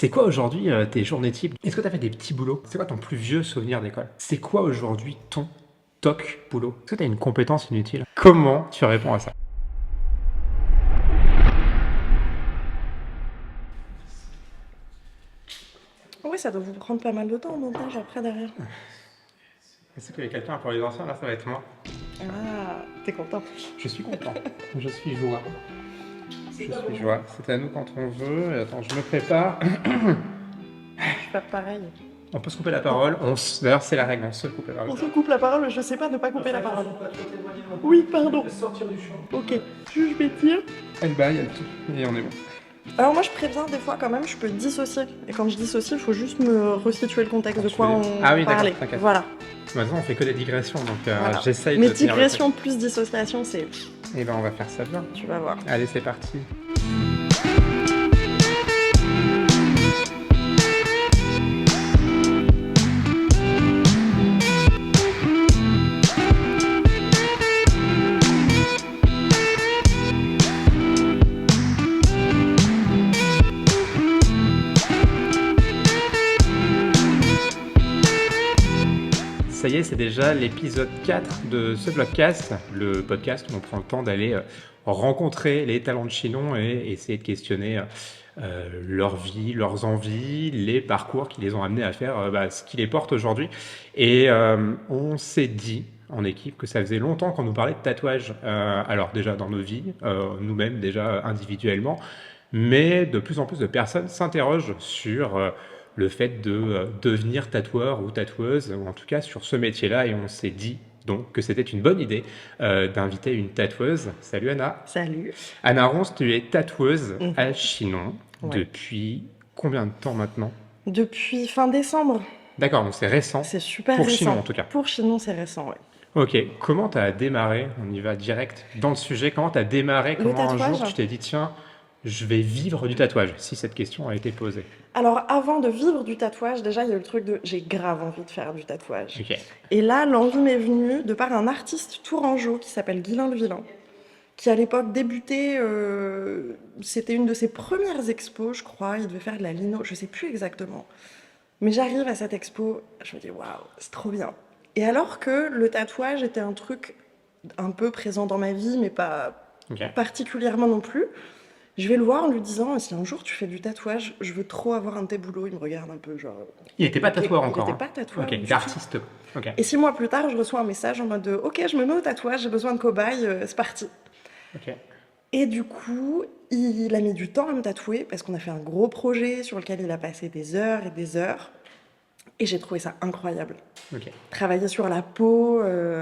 C'est quoi aujourd'hui tes journées types? Est-ce que tu as fait des petits boulots? C'est quoi ton plus vieux souvenir d'école? C'est quoi aujourd'hui ton toc boulot? Est-ce que tu as une compétence inutile? Comment tu réponds à ça? Oui, ça doit vous prendre pas mal de temps en montage après derrière. Est-ce qu'il y a quelqu'un pour les anciens? Là, ça va être moi. Ah, t'es content. Je suis content. Je suis joie. Je suis joie. C'est à nous quand on veut. Attends, je me prépare. Je vais faire pareil. On peut se couper la parole. D'ailleurs, c'est la règle, on se coupe la On parole. se coupe la parole, je sais pas ne pas couper la parole. Oui, pardon. Ok, je m'étire. Elle baille, elle tout. Et on est bon. Alors moi je préviens des fois quand même, je peux dissocier. Et quand je dissocie, il faut juste me resituer le contexte de quoi on Ah oui, d'accord, parlait. t'inquiète. Voilà. Maintenant, on fait que des digressions, donc Voilà. j'essaye Mais de tenir le digression plus dissociation, c'est... truc. Et ben, on va faire ça bien. Tu vas voir. Allez, c'est parti. Ça y est, c'est déjà l'épisode 4 de ce vlogcast, le podcast où on prend le temps d'aller rencontrer les talents de Chinon et essayer de questionner leur vie, leurs envies, les parcours qui les ont amenés à faire ce qui les porte aujourd'hui. Et on s'est dit en équipe que ça faisait longtemps qu'on nous parlait de tatouage. Alors déjà dans nos vies, nous-mêmes déjà individuellement, mais de plus en plus de personnes s'interrogent sur le fait de devenir tatoueur ou tatoueuse, ou en tout cas sur ce métier-là, et on s'est dit donc que c'était une bonne idée d'inviter une tatoueuse. Salut Anna. Salut. Anna Ronce, tu es tatoueuse Mhm. à Chinon Ouais. depuis combien de temps maintenant? Depuis fin décembre, D'accord, donc c'est récent. c'est super Pour récent. Chinon, en tout cas. Pour Chinon, c'est récent, ouais. Ok, comment tu as démarré? On y va direct dans le sujet. Comment tu as démarré? Le Comment un tatouage? jour tu t'es dit, tiens, je vais vivre du tatouage, si cette question a été posée? Alors, avant de vivre du tatouage, déjà, il y a eu le truc de j'ai grave envie de faire du tatouage. Ok. Et là, l'envie m'est venue de par un artiste tourangeau qui s'appelle Guylain le Vilain, qui à l'époque débutait, c'était une de ses premières expos, je crois, il devait faire de la lino, je sais plus exactement. Mais j'arrive à cette expo, je me dis waouh, c'est trop bien. Et alors que le tatouage était un truc un peu présent dans ma vie, mais pas Ok. particulièrement non plus, je vais le voir en lui disant si un jour tu fais du tatouage, je veux trop avoir un de tes boulots. Il me regarde un peu, genre. Il n'était pas tatoueur Il encore. n'était pas tatoueur. Ok, du il était tout. artiste. Ok. Et 6 mois plus tard, je reçois un message en mode ok, je me mets au tatouage, j'ai besoin de cobayes, c'est parti. Ok. Et du coup, il a mis du temps à me tatouer parce qu'on a fait un gros projet sur lequel il a passé des heures et des heures. Et j'ai trouvé ça incroyable. Ok. Travailler sur la peau,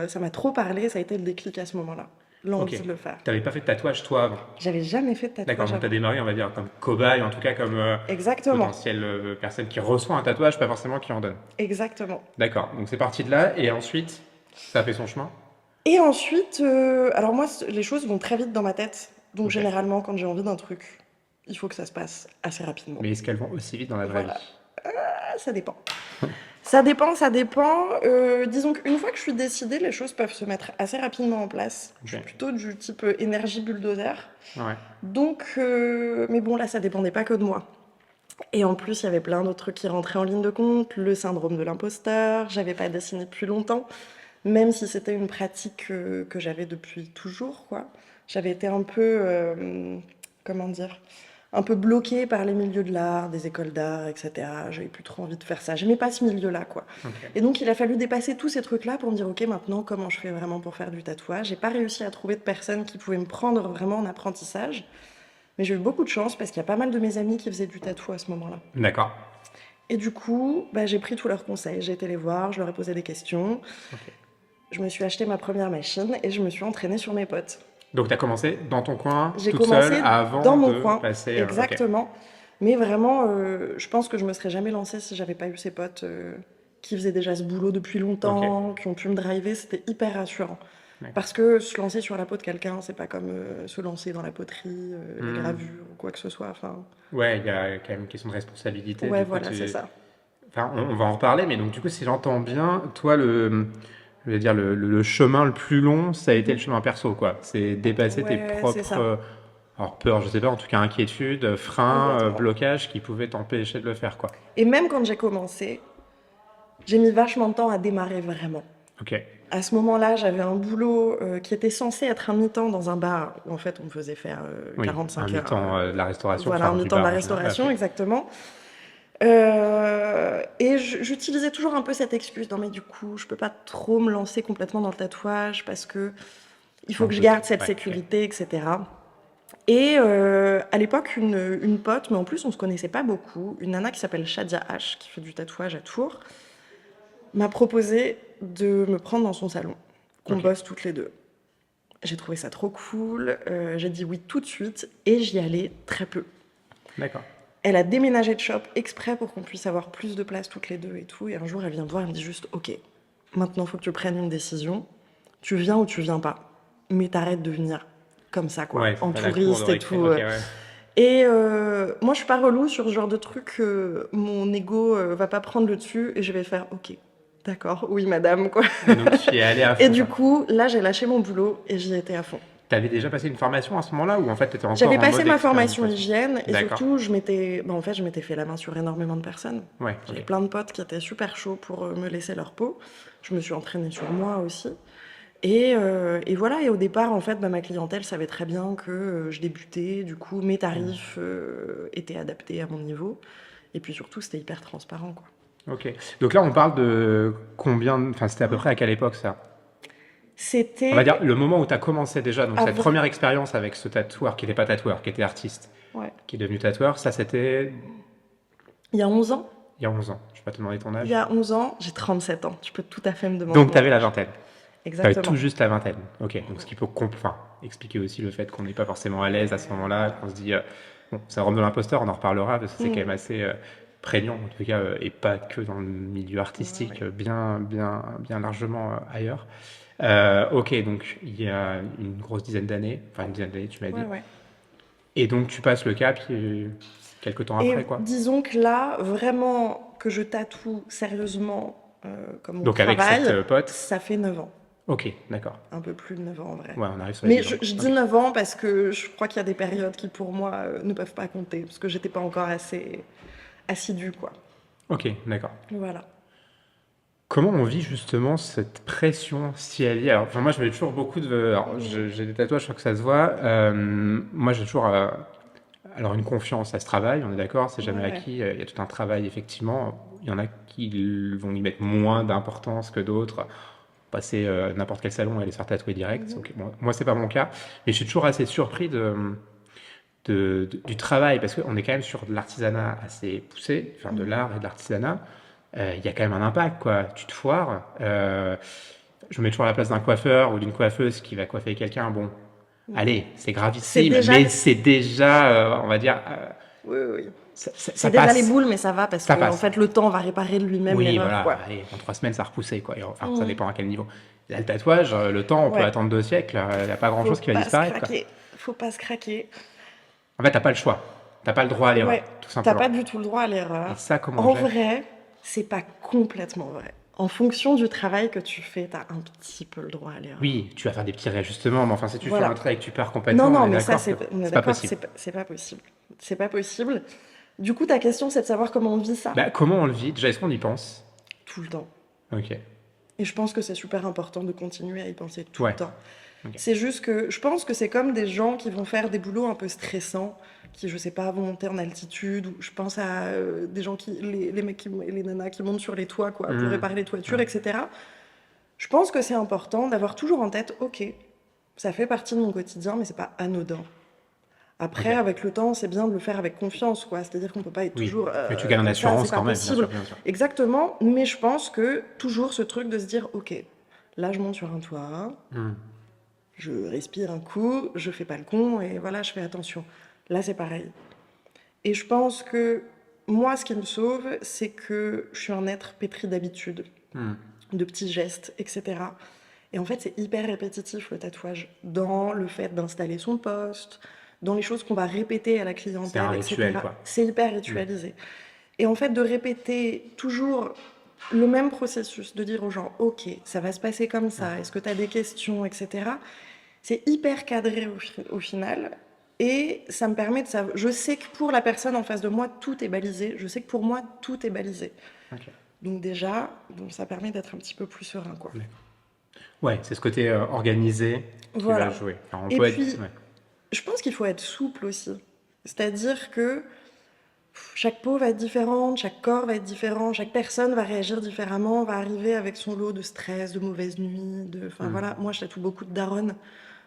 ça m'a trop parlé, ça a été le déclic à ce moment-là. L'envie Ok. de le faire. T'avais pas fait de tatouage toi avant? J'avais jamais fait de D'accord, tatouage donc t'as avant. démarré, on va dire, comme cobaye, en tout cas comme Exactement, potentielle personne qui reçoit un tatouage, pas forcément qui en donne. exactement. D'accord, donc c'est parti de là, et ensuite, ça a fait son chemin? Et ensuite, alors moi, les choses vont très vite dans ma tête. Donc Ok. généralement, quand j'ai envie d'un truc, il faut que ça se passe assez rapidement. Mais est-ce qu'elles vont aussi vite dans la vraie Voilà. vie? Ah, ça dépend. Ça dépend, ça dépend. Disons qu'une fois que je suis décidée, les choses peuvent se mettre assez rapidement en place. Je suis Ok. plutôt du type énergie bulldozer. Ouais. Donc, mais bon, là, ça dépendait pas que de moi. Et en plus, il y avait plein d'autres trucs qui rentraient en ligne de compte. Le syndrome de l'imposteur, j'avais pas dessiné depuis longtemps. Même si c'était une pratique que j'avais depuis toujours, quoi. J'avais été un peu, comment dire, un peu bloquée par les milieux de l'art, des écoles d'art, etc. J'avais plus trop envie de faire ça. J'aimais pas ce milieu-là, quoi. Ok. Et donc, il a fallu dépasser tous ces trucs-là pour me dire, ok, maintenant, comment je fais vraiment pour faire du tatouage? J'ai pas réussi à trouver de personnes qui pouvaient me prendre vraiment en apprentissage. Mais j'ai eu beaucoup de chance parce qu'il y a pas mal de mes amis qui faisaient du tatou à ce moment-là. D'accord. Et du coup, j'ai pris tous leurs conseils. J'ai été les voir, je leur ai posé des questions. Ok. Je me suis acheté ma première machine et je me suis entraînée sur mes potes. Donc t'as commencé dans ton coin, J'ai toute commencé seule, avant dans mon de coin, passer... ok. exactement. Mais vraiment, je pense que je me serais jamais lancée si j'avais pas eu ces potes qui faisaient déjà ce boulot depuis longtemps, qui ont pu me driver. C'était hyper rassurant. D'accord. Parce que se lancer sur la peau de quelqu'un, c'est pas comme se lancer dans la poterie, les gravures ou quoi que ce soit. Enfin, Ouais, il y a quand même une question de responsabilité. ouais, Du coup, voilà, c'est ça. Enfin, on va en reparler, mais donc du coup, si j'entends bien, toi, je vais dire le chemin le plus long, ça a été le chemin perso, quoi. C'est dépasser tes Ouais, c'est propres ça. Alors peur, je sais pas, en tout cas inquiétude, frein, complètement. blocage qui pouvaient t'empêcher de le faire, quoi. Et même quand j'ai commencé, j'ai mis vachement de temps à démarrer vraiment. Ok. À ce moment-là, j'avais un boulot qui était censé être un mi-temps dans un bar où en fait on me faisait faire Oui, un 45 heures. mi-temps de la restauration, Voilà, enfin un du mi-temps de la bar en général. restauration, Ok. exactement. Et j'utilisais toujours un peu cette excuse. Non, mais du coup, je peux pas trop me lancer complètement dans le tatouage parce que il faut Manque que je de temps. garde cette Ouais, ok. sécurité, etc. Et à l'époque, une pote, mais en plus on se connaissait pas beaucoup, une nana qui s'appelle Shadia H, qui fait du tatouage à Tours, m'a proposé de me prendre dans son salon, qu'on Ok. bosse toutes les deux. J'ai trouvé ça trop cool, j'ai dit oui tout de suite et j'y allais très peu. D'accord. Elle a déménagé de shop exprès pour qu'on puisse avoir plus de place toutes les deux et tout. Et un jour, elle vient me voir, elle me dit juste ok, maintenant il faut que tu prennes une décision. Tu viens ou tu viens pas. Mais t'arrêtes de venir comme ça, quoi, Ouais, en t'as la cour de touriste et récré. tout. Ok, ouais. Et moi, je suis pas relou sur ce genre de truc. Mon ego va pas prendre le dessus et je vais faire ok, d'accord, oui, madame, quoi. Et donc tu y es allé à Et fond, du quoi. coup, là, j'ai lâché mon boulot et j'y étais à fond. T'avais déjà passé une formation à ce moment-là ou en fait t'étais encore J'avais en passé mode ma formation expérimentation? hygiène et D'accord. surtout, je m'étais fait la main sur énormément de personnes. Ouais, J'avais ok. plein de potes qui étaient super chauds pour me laisser leur peau. Je me suis entraînée sur moi aussi. Et voilà, et au départ, en fait, ma clientèle savait très bien que je débutais, du coup, mes Hmm. tarifs étaient adaptés à mon niveau. Et puis surtout, c'était hyper transparent, quoi. Ok. Donc là on parle de combien... Enfin c'était à peu près à quelle époque ça? On va dire C'était le moment où tu as commencé déjà, donc cette av- première expérience avec ce tatoueur qui n'était pas tatoueur, qui était artiste, ouais. qui est devenu tatoueur, ça c'était Il y a 11 ans. il y a 11 ans. Je vais pas te demander ton Il âge. y a 11 ans, j'ai 37 ans. Tu peux tout à fait me demander Donc tu mon avais la âge. vingtaine. Tu avais tout Exactement. juste la vingtaine. Ok, donc ce qui peut enfin, expliquer aussi le fait qu'on n'est pas forcément à l'aise à ce moment-là, qu'on se dit, bon, ça rentre de l'imposteur, on en reparlera, parce que c'est quand même Mm. assez prégnant, en tout cas, et pas que dans le milieu Ouais, artistique, ouais. bien largement ailleurs. Ok, donc il y a une grosse dizaine d'années, enfin une dizaine d'années, tu m'as Ouais, dit. ouais. Et donc tu passes le cap quelques temps Et après, quoi. disons que là, vraiment, que je tatoue sérieusement comme mon Donc avec cette travail, pote, ça fait 9 ans. ok, d'accord. Un peu plus de 9 ans en vrai. Ouais, on arrive sur les Mais 10 ans, je quoi. dis Ok. 9 ans parce que je crois qu'il y a des périodes qui, pour moi, ne peuvent pas compter. Parce que j'étais pas encore assez assidue, quoi. Ok, d'accord. Voilà. Comment on vit justement cette pression si elle y est? Alors, enfin, moi, je mets toujours beaucoup de. Alors, j'ai des tatouages, je crois que ça se voit. Moi, j'ai toujours. Alors, une confiance, ça se travaille, on est d'accord, c'est Ouais, jamais ouais. acquis. Il y a tout un travail, effectivement. Il y en a qui vont y mettre moins d'importance que d'autres. Passer n'importe quel salon et aller se faire tatouer direct. Mhm. Donc, moi, c'est pas mon cas. Mais je suis toujours assez surpris du travail, parce qu'on est quand même sur de l'artisanat assez poussé, enfin de Mhm. l'art et de l'artisanat. Il y a quand même un impact, quoi. Tu te foires. Je me mets toujours à la place d'un coiffeur ou d'une coiffeuse qui va coiffer quelqu'un. Bon, Mhm. allez, c'est C'est gravissime, déjà, mais c'est déjà, on va dire, oui, oui, oui. ça C'est déjà les passe. boules, mais ça va parce Ça que en passe. fait, le temps va réparer de lui-même Oui, l'erreur, voilà, quoi. allez, en 3 semaines, ça a repoussé, quoi. Et enfin, ça Mhm. dépend à quel niveau. Là, le tatouage, le temps, on peut Ouais. attendre 2 siècles, il n'y a pas Faut grand-chose qui va pas se disparaître, quoi. craquer. Faut pas se craquer. En fait, t'as pas le choix. T'as pas le droit à l'erreur, Ouais. tout T'as simplement. pas du tout le droit à Et l'erreur. ça, comment on En gère? vrai, c'est pas complètement vrai. En fonction du travail que tu fais, t'as un petit peu le droit à l'erreur. Oui, tu vas faire des petits réajustements, mais enfin, si tu fais un Voilà. trait et que tu perds Non, complètement, on non, est mais ça, d'accord que on est c'est pas d'accord, possible. c'est pas possible. C'est pas possible. Du coup, ta question, c'est de savoir comment on vit ça Bah, comment on le vit? Déjà, est-ce qu'on y pense? tout le temps. Ok. Et je pense que c'est super important de continuer à y penser tout le Ouais. temps. Ok. C'est juste que je pense que c'est comme des gens qui vont faire des boulots un peu stressants, qui, je sais pas, vont monter en altitude, ou je pense à des gens les mecs les nanas qui montent sur les toits, quoi, pour Hmm. réparer les toitures, Ouais. etc. Je pense que c'est important d'avoir toujours en tête, ok, ça fait partie de mon quotidien, mais c'est pas anodin. Après, Ok. avec le temps, c'est bien de le faire avec confiance, quoi. C'est-à-dire qu'on peut pas être Oui. toujours Mais tu gagnes en ça, c'est assurance pas quand même, bien sûr, possible. bien sûr. Exactement, mais je pense que toujours ce truc de se dire, ok, là je monte sur un toit, Hmm. je respire un coup, je fais pas le con et voilà, je fais attention. Là, c'est pareil. Et je pense que moi, ce qui me sauve, c'est que je suis un être pétri d'habitudes, Hmm. de petits gestes, etc. Et en fait, c'est hyper répétitif le tatouage, dans le fait d'installer son poste, dans les choses qu'on va répéter à la C'est un clientèle, rituel, etc. quoi. C'est hyper Hmm. ritualisé. Et en fait, de répéter toujours le même processus, de dire aux gens, ok, ça va se passer comme ça, est-ce que tu as des questions, etc. C'est hyper cadré au final. Et ça me permet de savoir. Je sais que pour la personne en face de moi, tout est balisé. Je sais que pour moi, tout est balisé. Ok. Donc déjà, bon, ça permet d'être un petit peu plus serein, quoi. Ouais, c'est ce côté organisé qui va Voilà. jouer. Enfin, on Et peut être. puis, Ouais. je pense qu'il faut être souple aussi. C'est-à-dire que chaque peau va être différente, chaque corps va être différent, chaque personne va réagir différemment, va arriver avec son lot de stress, de mauvaises nuits, Enfin voilà, moi je tatoue beaucoup de daronnes.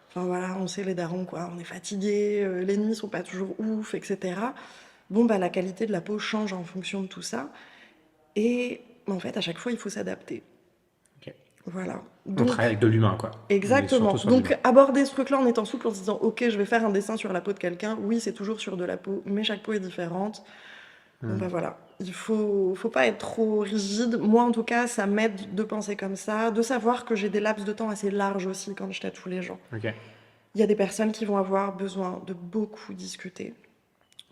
Enfin voilà, on sait les darons quoi, on est fatigué, les nuits sont pas toujours ouf, etc. Bon bah la qualité de la peau change en fonction de tout ça. Et en fait à chaque fois il faut s'adapter. Ok. Voilà. On travaille Donc avec de l'humain, quoi. On est surtout exactement. sur de l'humain. Donc aborder ce truc-là en étant souple, en se disant ok je vais faire un dessin sur la peau de quelqu'un, oui c'est toujours sur de la peau, mais chaque peau est différente. Bon bah voilà, faut pas être trop rigide. Moi en tout cas, ça m'aide de penser comme ça, de savoir que j'ai des laps de temps assez larges aussi quand je tatoue les gens. Ok. Il y a des personnes qui vont avoir besoin de beaucoup discuter.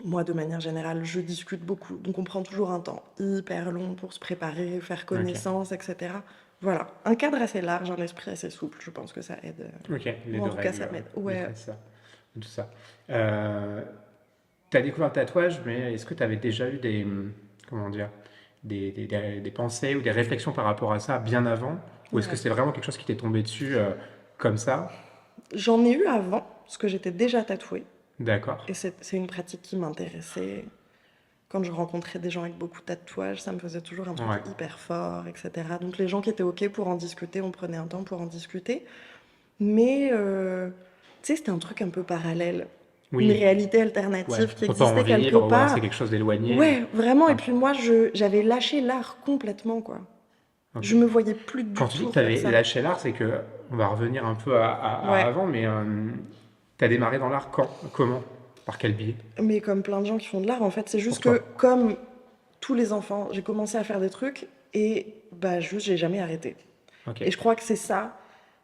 Moi, de manière générale, je discute beaucoup, donc on prend toujours un temps hyper long pour se préparer, faire Ok. connaissance, etc. Voilà, un cadre assez large, un esprit assez souple, je pense que ça aide. Ok. Les Moi en deux tout cas, règles ça m'aide. Ouais. maîtrisent ça. Tout ça. Tu as découvert le tatouage, mais est-ce que tu avais déjà eu des. Comment dire? Des pensées ou des réflexions par rapport à ça bien avant? Ou est-ce que Ouais. c'est vraiment quelque chose qui t'est tombé dessus comme ça? J'en ai eu avant, parce que j'étais déjà tatouée, D'accord. et c'est une pratique qui m'intéressait. Quand je rencontrais des gens avec beaucoup de tatouages, ça me faisait toujours un truc Ouais. hyper fort, etc. Donc les gens qui étaient OK pour en discuter, on prenait un temps pour en discuter. Mais tu sais, c'était un truc un peu parallèle. Une Oui. réalité Ouais. alternative qui Faut pas en existait quelque vivre, ou alors c'est part. quelque chose d'éloigné. Ouais, vraiment. Et Ouais. puis moi, j'avais lâché l'art complètement, quoi. Ok. Je me voyais plus Quand du tu dis tout que tu faire avais ça. lâché l'art, c'est que on va revenir un peu à Ouais. avant, mais tu as démarré dans l'art quand? Comment? Par quel biais? Mais comme plein de gens qui font de l'art, en fait, c'est Pour juste toi? que comme tous les enfants, j'ai commencé à faire des trucs et bah juste, j'ai jamais arrêté. Ok. Et je crois que c'est ça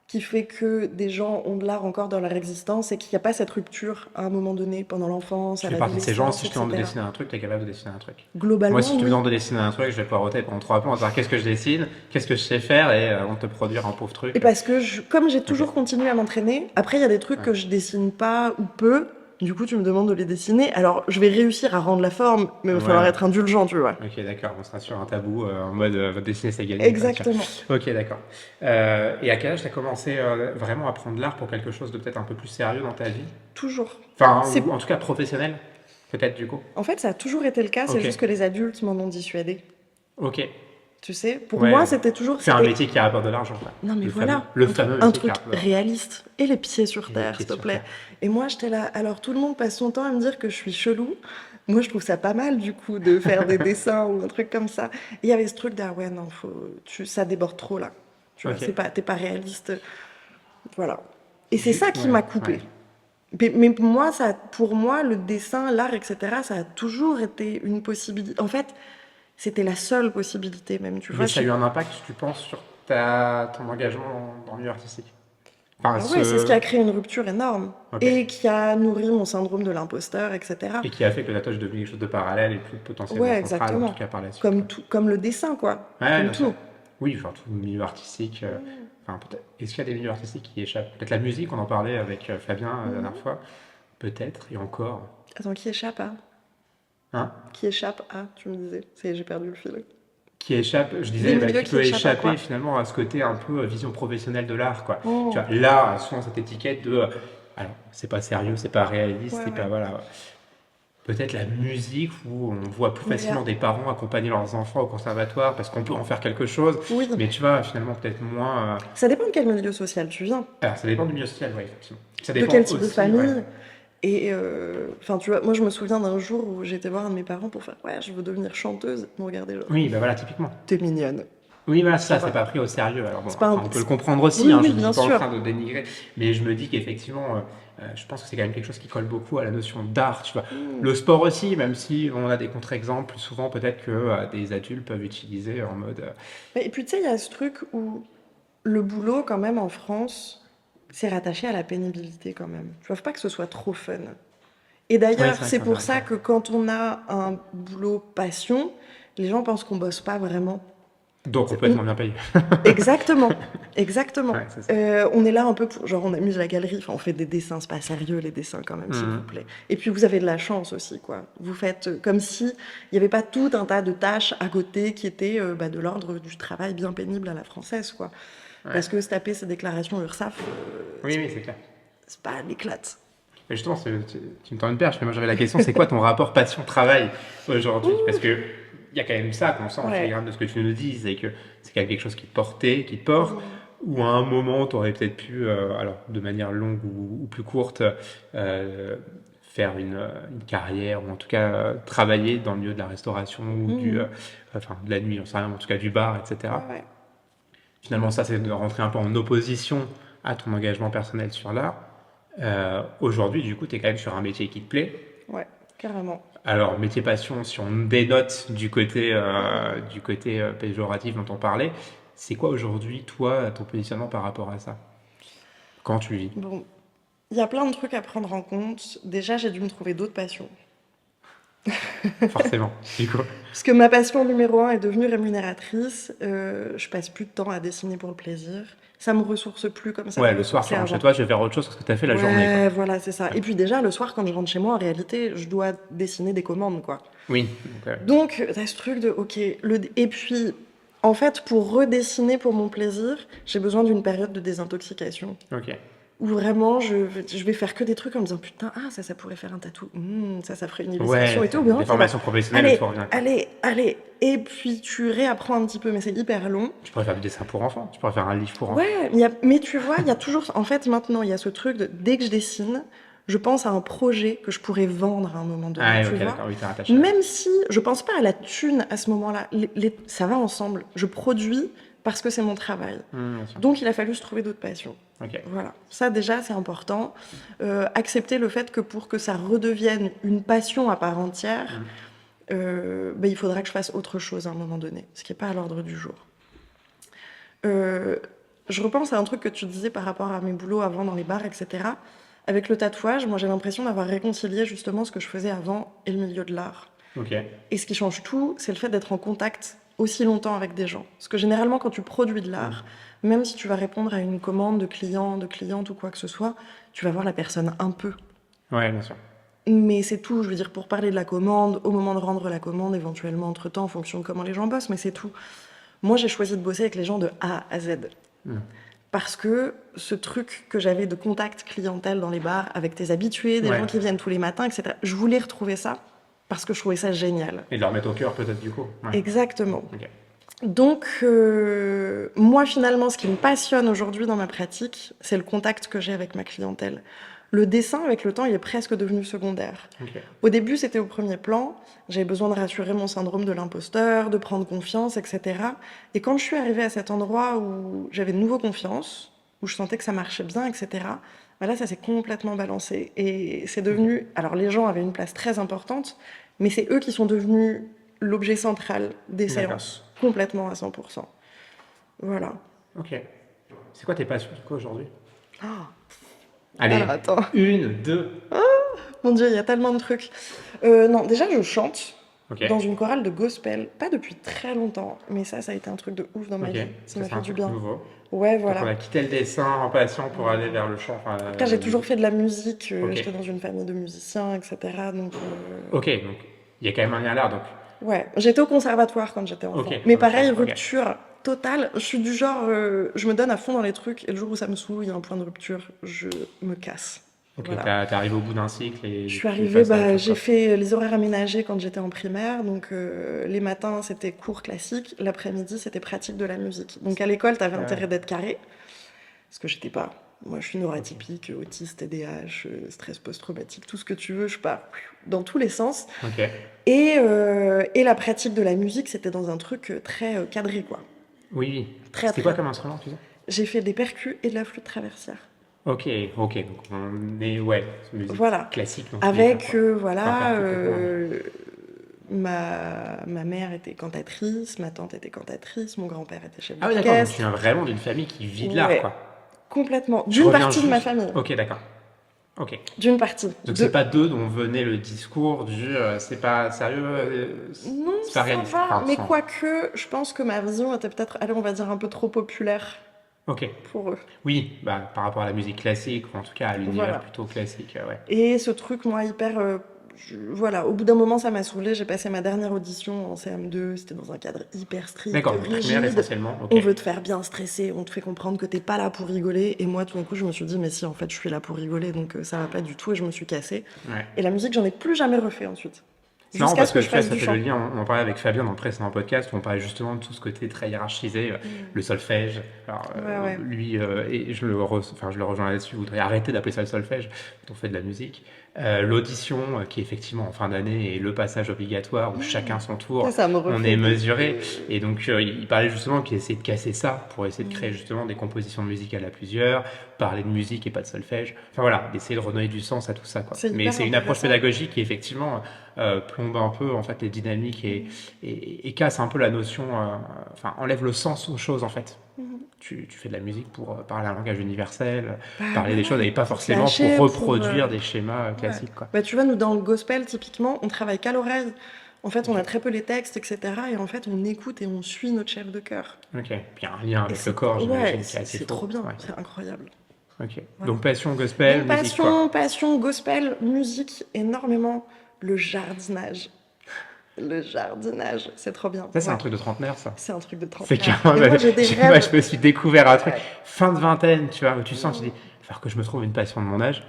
qui fait que des gens ont de l'art encore dans leur existence et qu'il n'y a pas cette rupture à un moment donné, pendant l'enfance, Tu à fais partie de ces gens, l'adolescence, si je te demande de etc. dessiner un truc, tu es capable de dessiner un truc. Moi, si Globalement, tu me oui. demandes de dessiner un truc, je vais poireauter pendant 3 plans, à savoir qu'est-ce que je dessine, qu'est-ce que je sais faire, et on te produire un pauvre Et truc. parce que comme j'ai Ok. toujours continué à m'entraîner, après il y a des trucs Ouais. que je dessine pas ou peu, du coup tu me demandes de les dessiner, alors je vais réussir à rendre la forme, mais il va falloir Ouais. être indulgent, tu vois. Ok, d'accord, on sera sur un tabou en mode dessiner c'est gagné, quoi, tiens. Exactement. Ok, d'accord. Et à quel âge tu as commencé vraiment à prendre l'art pour quelque chose de peut-être un peu plus sérieux dans ta vie? Toujours. Enfin, C'est... ou en tout cas professionnel, peut-être du coup. En fait, ça a toujours été le cas, c'est Ok, juste que les adultes m'en ont dissuadé. ok. Tu sais, pour moi, Ouais, c'était toujours... c'est un C'était... métier qui rapporte de l'argent, quoi. Non mais voilà, Le fameux un métier qui truc rapporte de l'argent. réaliste. Et les pieds sur Et les terre, pieds s'il te sur plaît. terre. Et moi, j'étais là. Alors, tout le monde passe son temps à me dire que je suis chelou. Moi, je trouve ça pas mal, du coup, de faire des dessins ou un truc comme ça. Et il y avait ce truc d'ah ouais, non, ça déborde trop là. Tu vois, Ok. t'es pas réaliste. Voilà. Et c'est ça qui Ouais, m'a ouais. coupé. Mais moi, pour moi, le dessin, l'art, etc., ça a toujours été une possibilité. En fait, c'était la seule possibilité, même, tu Mais vois. ça a eu un impact, tu penses, sur ton engagement dans le milieu artistique? Enfin, Ah ouais, c'est ce qui a créé une rupture énorme Ok. et qui a nourri mon syndrome de l'imposteur, etc. Et qui a fait que la tâche est devenue quelque chose de parallèle et plus potentiellement Ouais, central, en tout exactement. cas par la suite, Comme quoi. tout, comme le dessin, quoi. Ouais, Comme bien sûr. tout. Oui, enfin, tout le milieu artistique. Enfin, peut-être. Est-ce qu'il y a des milieux artistiques qui échappent? Peut-être la musique, on en parlait avec Fabien la dernière Mhm. fois. Peut-être, et encore. Attends, qui échappe à? Hein? Qui échappe à, tu me disais. J'ai perdu le fil. Qui échappe, je Des disais, bah, milieux qui qui peut échappent à échapper quoi? finalement à ce côté un peu vision professionnelle de l'art, quoi. Tu Oh, vois, l'art a souvent cette étiquette de, alors, c'est pas sérieux, c'est pas réaliste, ouais, c'est pas, ouais. voilà. Peut-être la musique où on voit plus Mais facilement des parents accompagner leurs enfants au conservatoire parce qu'on peut en faire quelque chose, oui, mais tu vois, finalement, peut-être moins. ça dépend de quel milieu social tu viens, Alors, ça dépend du milieu social, oui, effectivement. Ça de dépend quel type de aussi, ouais. famille. Et enfin, tu vois, moi je me souviens d'un jour où j'étais voir un de mes parents pour faire ouais, je veux devenir chanteuse. Ils m'ont regardé genre, Oui, ben voilà, typiquement. t'es mignonne. Oui, voilà, Tu ça, c'est vois. pas pris au sérieux. Alors bon, C'est pas après, un... on peut le comprendre aussi, Oui, hein, je oui, ne suis bien pas en sûr. train de dénigrer, mais je me dis qu'effectivement, je pense que c'est quand même quelque chose qui colle beaucoup à la notion d'art, tu vois. Mm. Le sport aussi, même si on a des contre-exemples, plus souvent peut-être que des adultes peuvent utiliser en mode. Et puis tu sais, il y a ce truc où le boulot, quand même, en France, c'est rattaché à la pénibilité quand même. Tu vois, faut pas que ce soit trop fun. Et Oui, c'est d'ailleurs, vrai que c'est c'est pour ça intéressant. que quand on a un boulot passion, les gens pensent qu'on bosse pas vraiment. Donc C'est- complètement bien payé. Exactement, exactement. Ouais, c'est ça. On est là un peu pour, genre, on amuse la galerie, enfin, on fait des dessins, c'est pas sérieux les dessins quand même, s'il vous Mhm. plaît. Et puis vous avez de la chance aussi, quoi. Vous faites comme si il n'y avait pas tout un tas de tâches à côté qui étaient bah, de l'ordre du travail bien pénible à la française, quoi. Ouais. Parce que se taper ces déclarations URSAF, Oui, oui, c'est clair. c'est pas l'éclate. Mais justement, tu me tends une perche, mais moi j'avais la question, c'est quoi ton rapport passion-travail aujourd'hui? Parce que il y a quand même ça qu'on sent en Ouais. filigrane de ce que tu nous dis, c'est que c'est quand même quelque chose qui te portait, qui te porte, Mmh. ou à un moment tu aurais peut-être pu, alors de manière longue ou plus courte, faire une carrière, ou en tout cas travailler dans le milieu de la restauration ou Mmh. enfin de la nuit, on sait rien, en tout cas du bar, etc. Ouais, ouais. Finalement, ça c'est de rentrer un peu en opposition à ton engagement personnel sur l'art. Aujourd'hui, du coup, tu es quand même sur un métier qui te plaît. Ouais, carrément. Alors, métier passion, si on dénote du côté péjoratif dont on parlait, c'est quoi aujourd'hui, toi, ton positionnement par rapport à ça? Quand tu le vis? Bon, il y a plein de trucs à prendre en compte. Déjà, j'ai dû me trouver d'autres passions. Forcément, du coup. Parce que ma passion numéro un est devenue rémunératrice. Je passe plus de temps à dessiner pour le plaisir. Ça me ressource plus comme ça me Ouais, le soir, tu ressourçait rentres chez avant. toi, je vais faire autre chose que ce que tu as fait la journée, quoi. Ouais, voilà, c'est ça. Ouais. Et puis déjà, le soir, quand je rentre chez moi, en réalité, je dois dessiner des commandes, quoi. Oui, Donc, t'as ce truc de, ok, et puis, en fait, pour redessiner pour mon plaisir, j'ai besoin d'une période de désintoxication. ok. Où vraiment, je vais faire que des trucs en me disant, putain, ah, ça pourrait faire un tatou. Ça ferait une illustration Ouais, et tout. Mais non, des ça va. formations professionnelles où Allez, tu reviens, quoi. allez, allez. Et puis, tu réapprends un petit peu, mais c'est hyper long. Tu pourrais faire du dessin pour enfants, tu pourrais faire un livre pour enfants. Ouais, mais tu vois, il y a toujours, en fait, maintenant, il y a ce truc de, dès que je dessine, je pense à un projet que je pourrais vendre à un moment donné, Ah, tu ok, vois. d'accord, oui, t'es rattaché. Même si je pense pas à la thune à ce moment-là, ça va ensemble. Je produis parce que c'est mon travail. Bien sûr. Donc, il a fallu se trouver d'autres passions. Ok. Voilà, ça déjà c'est important. Accepter le fait que pour que ça redevienne une passion à part entière, il faudra que je fasse autre chose à un moment donné, ce qui n'est pas à l'ordre du jour. Je repense à un truc que tu disais par rapport à mes boulots avant dans les bars, etc. Avec le tatouage, moi j'ai l'impression d'avoir réconcilié justement ce que je faisais avant et le milieu de l'art. Ok. Et ce qui change tout, c'est le fait d'être en contact aussi longtemps avec des gens. Parce que généralement, quand tu produis de l'art, même si tu vas répondre à une commande de client, de cliente ou quoi que ce soit, tu vas voir la personne un peu. Ouais, bien sûr. Mais c'est tout, je veux dire, pour parler de la commande, au moment de rendre la commande, éventuellement entre-temps, en fonction de comment les gens bossent, mais c'est tout. Moi, j'ai choisi de bosser avec les gens de A à Z. Parce que ce truc que j'avais de contact clientèle dans les bars, avec tes habitués, des Ouais. gens qui viennent tous les matins, etc., je voulais retrouver ça parce que je trouvais ça génial. Et de leur mettre au cœur, peut-être, du coup. Ouais. Exactement. Ok. Donc, moi, finalement, ce qui me passionne aujourd'hui dans ma pratique, c'est le contact que j'ai avec ma clientèle. Le dessin, avec le temps, il est presque devenu secondaire. Ok. Au début, c'était au premier plan. J'avais besoin de rassurer mon syndrome de l'imposteur, de prendre confiance, etc. Et quand je suis arrivée à cet endroit où j'avais de nouveau confiance, où je sentais que ça marchait bien, etc., là, ça s'est complètement balancé. Et c'est devenu... Alors, les gens avaient une place très importante, mais c'est eux qui sont devenus l'objet central des D'accord. séances, complètement à 100%. Voilà. Ok. C'est quoi tes passions, du coup, aujourd'hui? Oh, Allez, alors, attends. 1, 2. Mon Dieu, il y a tellement de trucs. Non, déjà, je chante Ok. dans une chorale de gospel, pas depuis très longtemps, mais ça a été un truc de ouf dans ma Ok. vie. Ça m'a c'est fait un du truc bien. nouveau. Ouais, Donc, on a voilà. quitté le dessin en passion pour aller vers le chant. Enfin, Après, j'ai toujours fait de la musique, Ok. j'étais dans une famille de musiciens, etc. Donc, Ok, donc il y a quand même un lien là. Donc, ouais, j'étais au conservatoire quand j'étais enfant. Ok, Mais ok, pareil, ok. rupture totale. Je suis du genre, je me donne à fond dans les trucs, et le jour où ça me saoule, il y a un point de rupture, je me casse. ok, Voilà. t'es arrivé au bout d'un cycle et Je suis tu arrivée, passes à autre chose, j'ai quoi. fait les horaires aménagés quand j'étais en primaire, donc les matins c'était cours classique, l'après-midi c'était pratique de la musique. Donc à l'école t'avais Ouais. intérêt d'être carré, parce que j'étais pas. Moi je suis neuroatypique, autiste, TDAH, stress post-traumatique, tout ce que tu veux, je pars dans tous les sens. Ok. Et la pratique de la musique c'était dans un truc très cadré quoi. Oui, oui. Très, C'était très- quoi comme instrument, tu sais? J'ai fait des percus et de la flûte traversière. Ok, ok. Donc on est, ouais, c'est musique Voilà. classique. Dans tous les cas, Avec, quoi. Faut en voilà, faire toutes les couleurs. ma mère était cantatrice, ma tante était cantatrice, mon grand-père était chef Ah oui, d'accord. Donc tu d'orchestre. viens vraiment d'une famille qui vit de l'art, Ouais, quoi. complètement. Je D'une reviens partie de ma juste. famille. Ok, d'accord. Ok. d'une partie. Donc c'est pas d'eux dont venait le discours du c'est pas sérieux, Non, c'est pas ça réaliste. va, Enfin, mais quoique, je pense que ma vision était peut-être, allez, on va dire un peu trop populaire ok. pour eux. Oui, bah, par rapport à la musique classique, ou en tout cas à l'univers Voilà. plutôt classique, ouais. Et ce truc, moi, hyper. Voilà, au bout d'un moment, ça m'a saoulée. J'ai passé ma dernière audition en CM2. C'était dans un cadre hyper strict, D'accord, donc primaire rigide. essentiellement, ok. On veut te faire bien stresser, on te fait comprendre que t'es pas là pour rigoler. Et moi, tout d'un coup, je me suis dit, mais si, en fait, je suis là pour rigoler, donc ça va pas du tout. Et je me suis cassée. Ouais. Et la musique, j'en ai plus jamais refait ensuite. C'est marrant Jusqu'à parce ce que que tu je vois, fasse ça du fait le chant. lien, on en parlait avec Fabien dans le précédent podcast où on parlait justement de tout ce côté très hiérarchisé, le solfège. Alors, Ouais, ouais. lui, et enfin, je le rejoins là-dessus, voudrait arrêter d'appeler ça le solfège quand on fait de la musique. L'audition, qui est effectivement en fin d'année, et le passage obligatoire où chacun son tour, Ça me on refait est des- mesuré. Et donc, il parlait justement qu'il essayait de casser ça pour essayer de créer Mm. justement des compositions musicales à plusieurs, parler de musique et pas de solfège. Enfin voilà, d'essayer de redonner du sens à tout ça, quoi. C'est Mais hyper c'est une approche intéressant. pédagogique qui effectivement plombe un peu en fait les dynamiques et casse un peu la notion, enfin enlève le sens aux choses en fait. Mhm. Tu fais de la musique pour parler un langage universel, Bah parler des choses ouais, et pas pour te forcément pour lâcher, reproduire des schémas ouais. classiques, quoi. Bah tu vois, nous dans le gospel, typiquement, on travaille qu'à l'oreille. En fait, on Ok, a très peu les textes, etc. Et en fait, on écoute et on suit notre chef de chœur. ok. Puis il y a un lien Et avec le corps, ouais, j'imagine, qui est assez c'est fort. trop bien, Ouais. c'est incroyable. Ok. Voilà. Donc passion gospel, Donc musique, quoi. passion, gospel, musique, énormément. Le jardinage. Le jardinage, c'est trop bien. Ça, c'est un Ouais, truc de trentenaire, ça. c'est un truc de C'est trentenaire. carrément. Et moi, j'ai des Moi, rêves. je me suis découvert un truc Ouais. fin de vingtaine, tu vois, où tu sens, tu dis, il va falloir que je me trouve une passion de mon âge.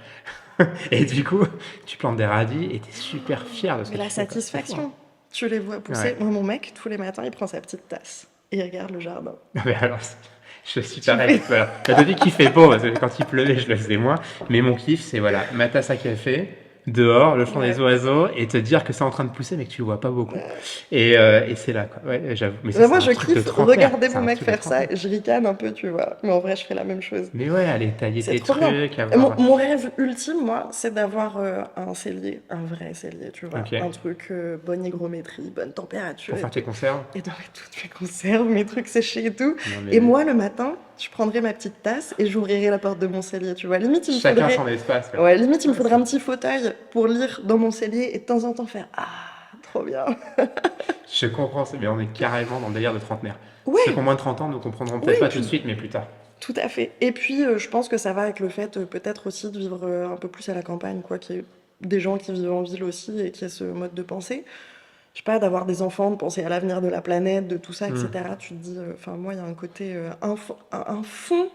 Et du coup, tu plantes des radis et t'es super fier de ce Mais que la tu fais, quoi. C'est fou, hein. satisfaction, tu les vois pousser. Ouais. Moi, mon mec, tous les matins, il prend sa petite tasse et il regarde le jardin. Mais alors, je suis Tu pareil. fais. Voilà. T'as dit qu'il fait beau, parce que quand il pleuvait, je le faisais moins. Mais mon kiff, c'est voilà, ma tasse à café, dehors, le chant des Ouais. oiseaux, et te dire que c'est en train de pousser, mais que tu le vois pas beaucoup. Et c'est là, quoi. Ouais, j'avoue. Mais ça, Bah, c'est moi, un je truc de kiffe trentenaire. regarder C'est mon un mec truc de faire ça trentenaire. et je ricane un peu, tu vois. Mais en vrai, je ferais la même chose. Mais ouais, aller tailler C'est tes trop bien. trucs, Et avoir. mon rêve ultime, moi, c'est d'avoir un cellier, un vrai cellier, tu vois. Ok. Un truc, bonne hygrométrie, bonne température Pour et faire tes tout. conserves. Et de mettre toutes mes conserves, mes trucs séchés et tout. Non, Et mais moi, le matin, je prendrais ma petite tasse et j'ouvrirais la porte de mon cellier, tu vois. Limite, il me chacun faudrait. son espace, quoi. Ouais, limite, il me Ouais, faudrait un petit fauteuil pour lire dans mon cellier et de temps en temps faire ah, trop bien. je comprends, mais on est carrément dans le délire de trentenaire. Ceux qui ont Ouais, moins de 30 ans ne comprendront oui, peut-être pas tout de puis suite, mais plus tard. tout à fait. Et puis, je pense que ça va avec le fait, peut-être aussi de vivre un peu plus à la campagne, quoi, qu'il y ait des gens qui vivent en ville aussi et qui aient ce mode de pensée. Je sais pas, d'avoir des enfants, de penser à l'avenir de la planète, de tout ça, Hmm. etc. Tu te dis, enfin, moi, il y a un côté, un fond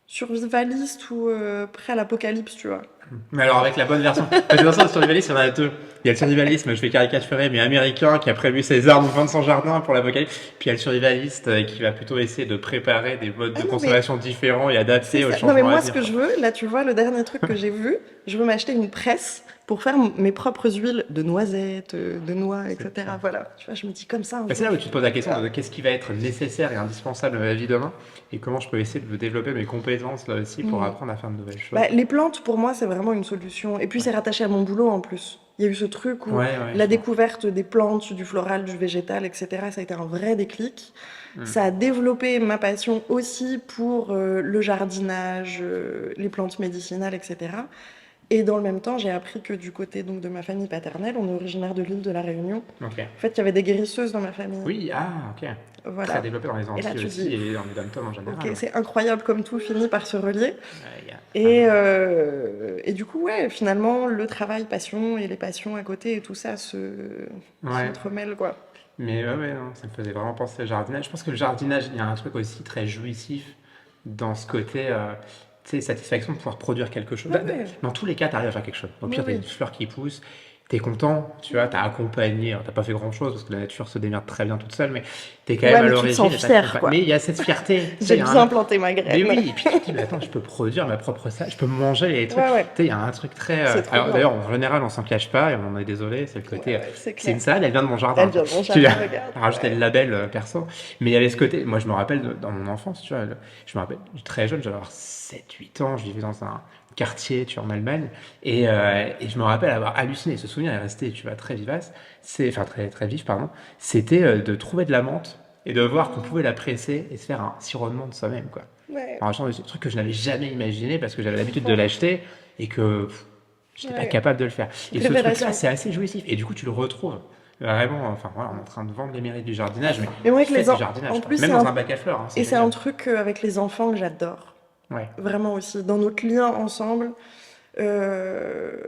survivaliste ou prêt à l'apocalypse, tu vois. Mais alors avec la bonne version. Parce que dans le survivalisme, il y en a deux. Il y a le survivalisme, je vais caricaturer, mais américain, qui a prévu ses armes au fond de son jardin pour l'apocalypse. Puis il y a le survivaliste qui va plutôt essayer de préparer des modes Ah de non, mais consommation différents et c'est adaptés au ça. Non, mais changement à moi, ce venir, que quoi. je veux, là, tu vois, le dernier truc que j'ai vu, je veux m'acheter une presse pour faire mes propres huiles de noisettes, de noix, C'est etc. ça. Voilà, tu vois, je me dis comme ça un Bah, c'est jour, là où je tu vais te poses la faire question ça. de qu'est-ce qui va être nécessaire et indispensable dans la vie demain et comment je peux essayer de développer mes compétences là aussi pour Mm. apprendre à faire de nouvelles choses. Bah, les plantes, pour moi, c'est vraiment une solution. Et puis, Ouais, c'est rattaché à mon boulot en plus. Il y a eu ce truc où ouais, la je vois. découverte des plantes, du floral, du végétal, etc., ça a été un vrai déclic. Hmm. Ça a développé ma passion aussi pour le jardinage, les plantes médicinales, etc. Et dans le même temps, j'ai appris que du côté donc, de ma famille paternelle, on est originaire de l'île de la Réunion. Ok. En fait, il y avait des guérisseuses dans ma famille. Oui, ah, ok. Très Voilà. développé dans les Et là, Antilles tu te dis, aussi et dans les dom en ok, général. Ouais. c'est incroyable comme tout finit par se relier. Il y a Et du coup, ouais, finalement, le travail, passion et les passions à côté et tout ça Ouais, s'entremêlent, quoi. mais ouais, non, ça me faisait vraiment penser au jardinage. Je pense que le jardinage, il y a un truc aussi très jouissif dans ce côté, tu sais, satisfaction de pouvoir produire quelque chose. Ouais, ouais, Dans tous les cas, tu arrives à faire quelque chose. Au oui, pire, t'as oui. une fleur qui pousse, t'es content, tu vois, t'as accompagné. Alors, t'as pas fait grand-chose parce que la nature se démerde très bien toute seule, mais t'es quand Ouais, même à mais tu te l'origine sens et fier, t'accompagnes. quoi. Mais il y a cette fierté, tu sais, J'ai il y a bien planté ma mais graine. oui, et puis tu te dis, mais attends, je peux produire ma propre ça, je peux manger les trucs. Ouais, ouais, Tu sais, il y a un truc très. c'est trop Alors bien. d'ailleurs, en général, on s'en cache pas et on en est désolé, c'est le Ouais, côté. ouais, c'est C'est clair. une salade, elle vient de mon Elle jardin, quoi. vient de mon Tu jardin, regarde. rajouté le Ouais. label perso. Mais il y avait ce côté. Moi, je me rappelle dans mon enfance, tu vois, je me rappelle, très jeune, j'avais avoir 7 8 ans, je vivais dans un quartier, tu vois, en Allemagne, et je me rappelle avoir halluciné. Ce souvenir est resté, tu vois, très vivace. Enfin, très, très vif, pardon. C'était de trouver de la menthe et de voir qu'on pouvait la presser et se faire un sirop de menthe soi-même, quoi. Ouais, Alors, genre, des trucs que je n'avais jamais imaginé parce que j'avais l'habitude de trop. l'acheter et que j'étais pas Ouais. capable de le faire. Et ce truc-là, Révélation. c'est assez jouissif. Et du coup, tu le retrouves vraiment. Enfin, voilà, on est en train de vendre les mérites du jardinage, mais Mais moi, avec faites les du en... jardinage, en quoi. plus, Même dans un bac à fleurs, hein, c'est et c'est un génial. truc avec les enfants que j'adore. Ouais. Vraiment aussi. Dans notre lien ensemble,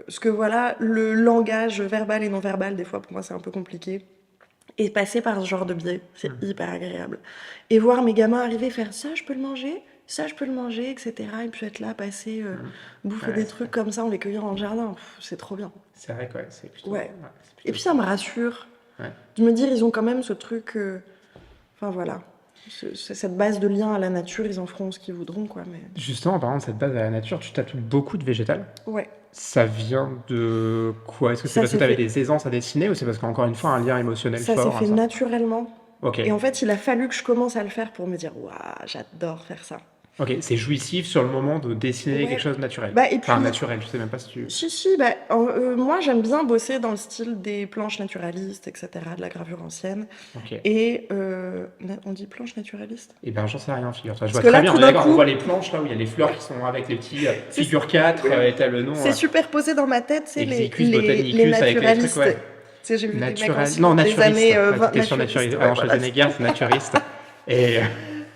ce que voilà, le langage verbal et non verbal, des fois, pour moi, c'est un peu compliqué. Et passer par ce genre de biais, c'est Mm. hyper agréable. Et voir mes gamins arriver, faire ça, je peux le manger, ça, je peux le manger, etc. Et puis être là, passer, Mm. bouffer Ouais, des trucs comme ça, en les cueillant dans le jardin, c'est trop bien. c'est vrai, quoi. C'est plutôt, Ouais. ouais, c'est Et plutôt puis ça cool. me rassure Ouais. de me dire, ils ont quand même ce truc. Enfin voilà. Cette base de lien à la nature, ils en feront ce qu'ils voudront, quoi. Mais Justement, par exemple, cette base à la nature, tu tatoues beaucoup de végétal. ouais, Ça vient de quoi? Est-ce que c'est ça parce que s'est tu avais fait, des aisances à dessiner ou c'est parce qu'encore une fois, un lien émotionnel ça s'est fort à fait ça? naturellement. Ok. Et en fait, il a fallu que je commence à le faire pour me dire, waouh, j'adore faire ça. Ok, c'est jouissif sur le moment de dessiner quelque Ouais. chose de naturel. Bah et Enfin, puis, naturel, je sais même pas si tu... si, bah, moi j'aime bien bosser dans le style des planches naturalistes, etc., de la gravure ancienne. Ok. Et Et on dit planche naturaliste? ben, j'en sais rien, figure-toi. Je Parce vois que très là, bien, tout on est d'un d'accord, on coup, voit les planches là où il y a les fleurs qui sont avec les petits c'est figure 4 et t'as le nom c'est superposé dans ma tête, c'est Exicus les botanicus avec les trucs, naturalistes. ouais. Tu sais, j'ai vu des mecs en Naturel. Non, slip des années naturiste. Ouais, 20 t'étais sur naturistes. naturiste. Ouais, Avant voilà. Schwarzenegger, c'est naturiste. Et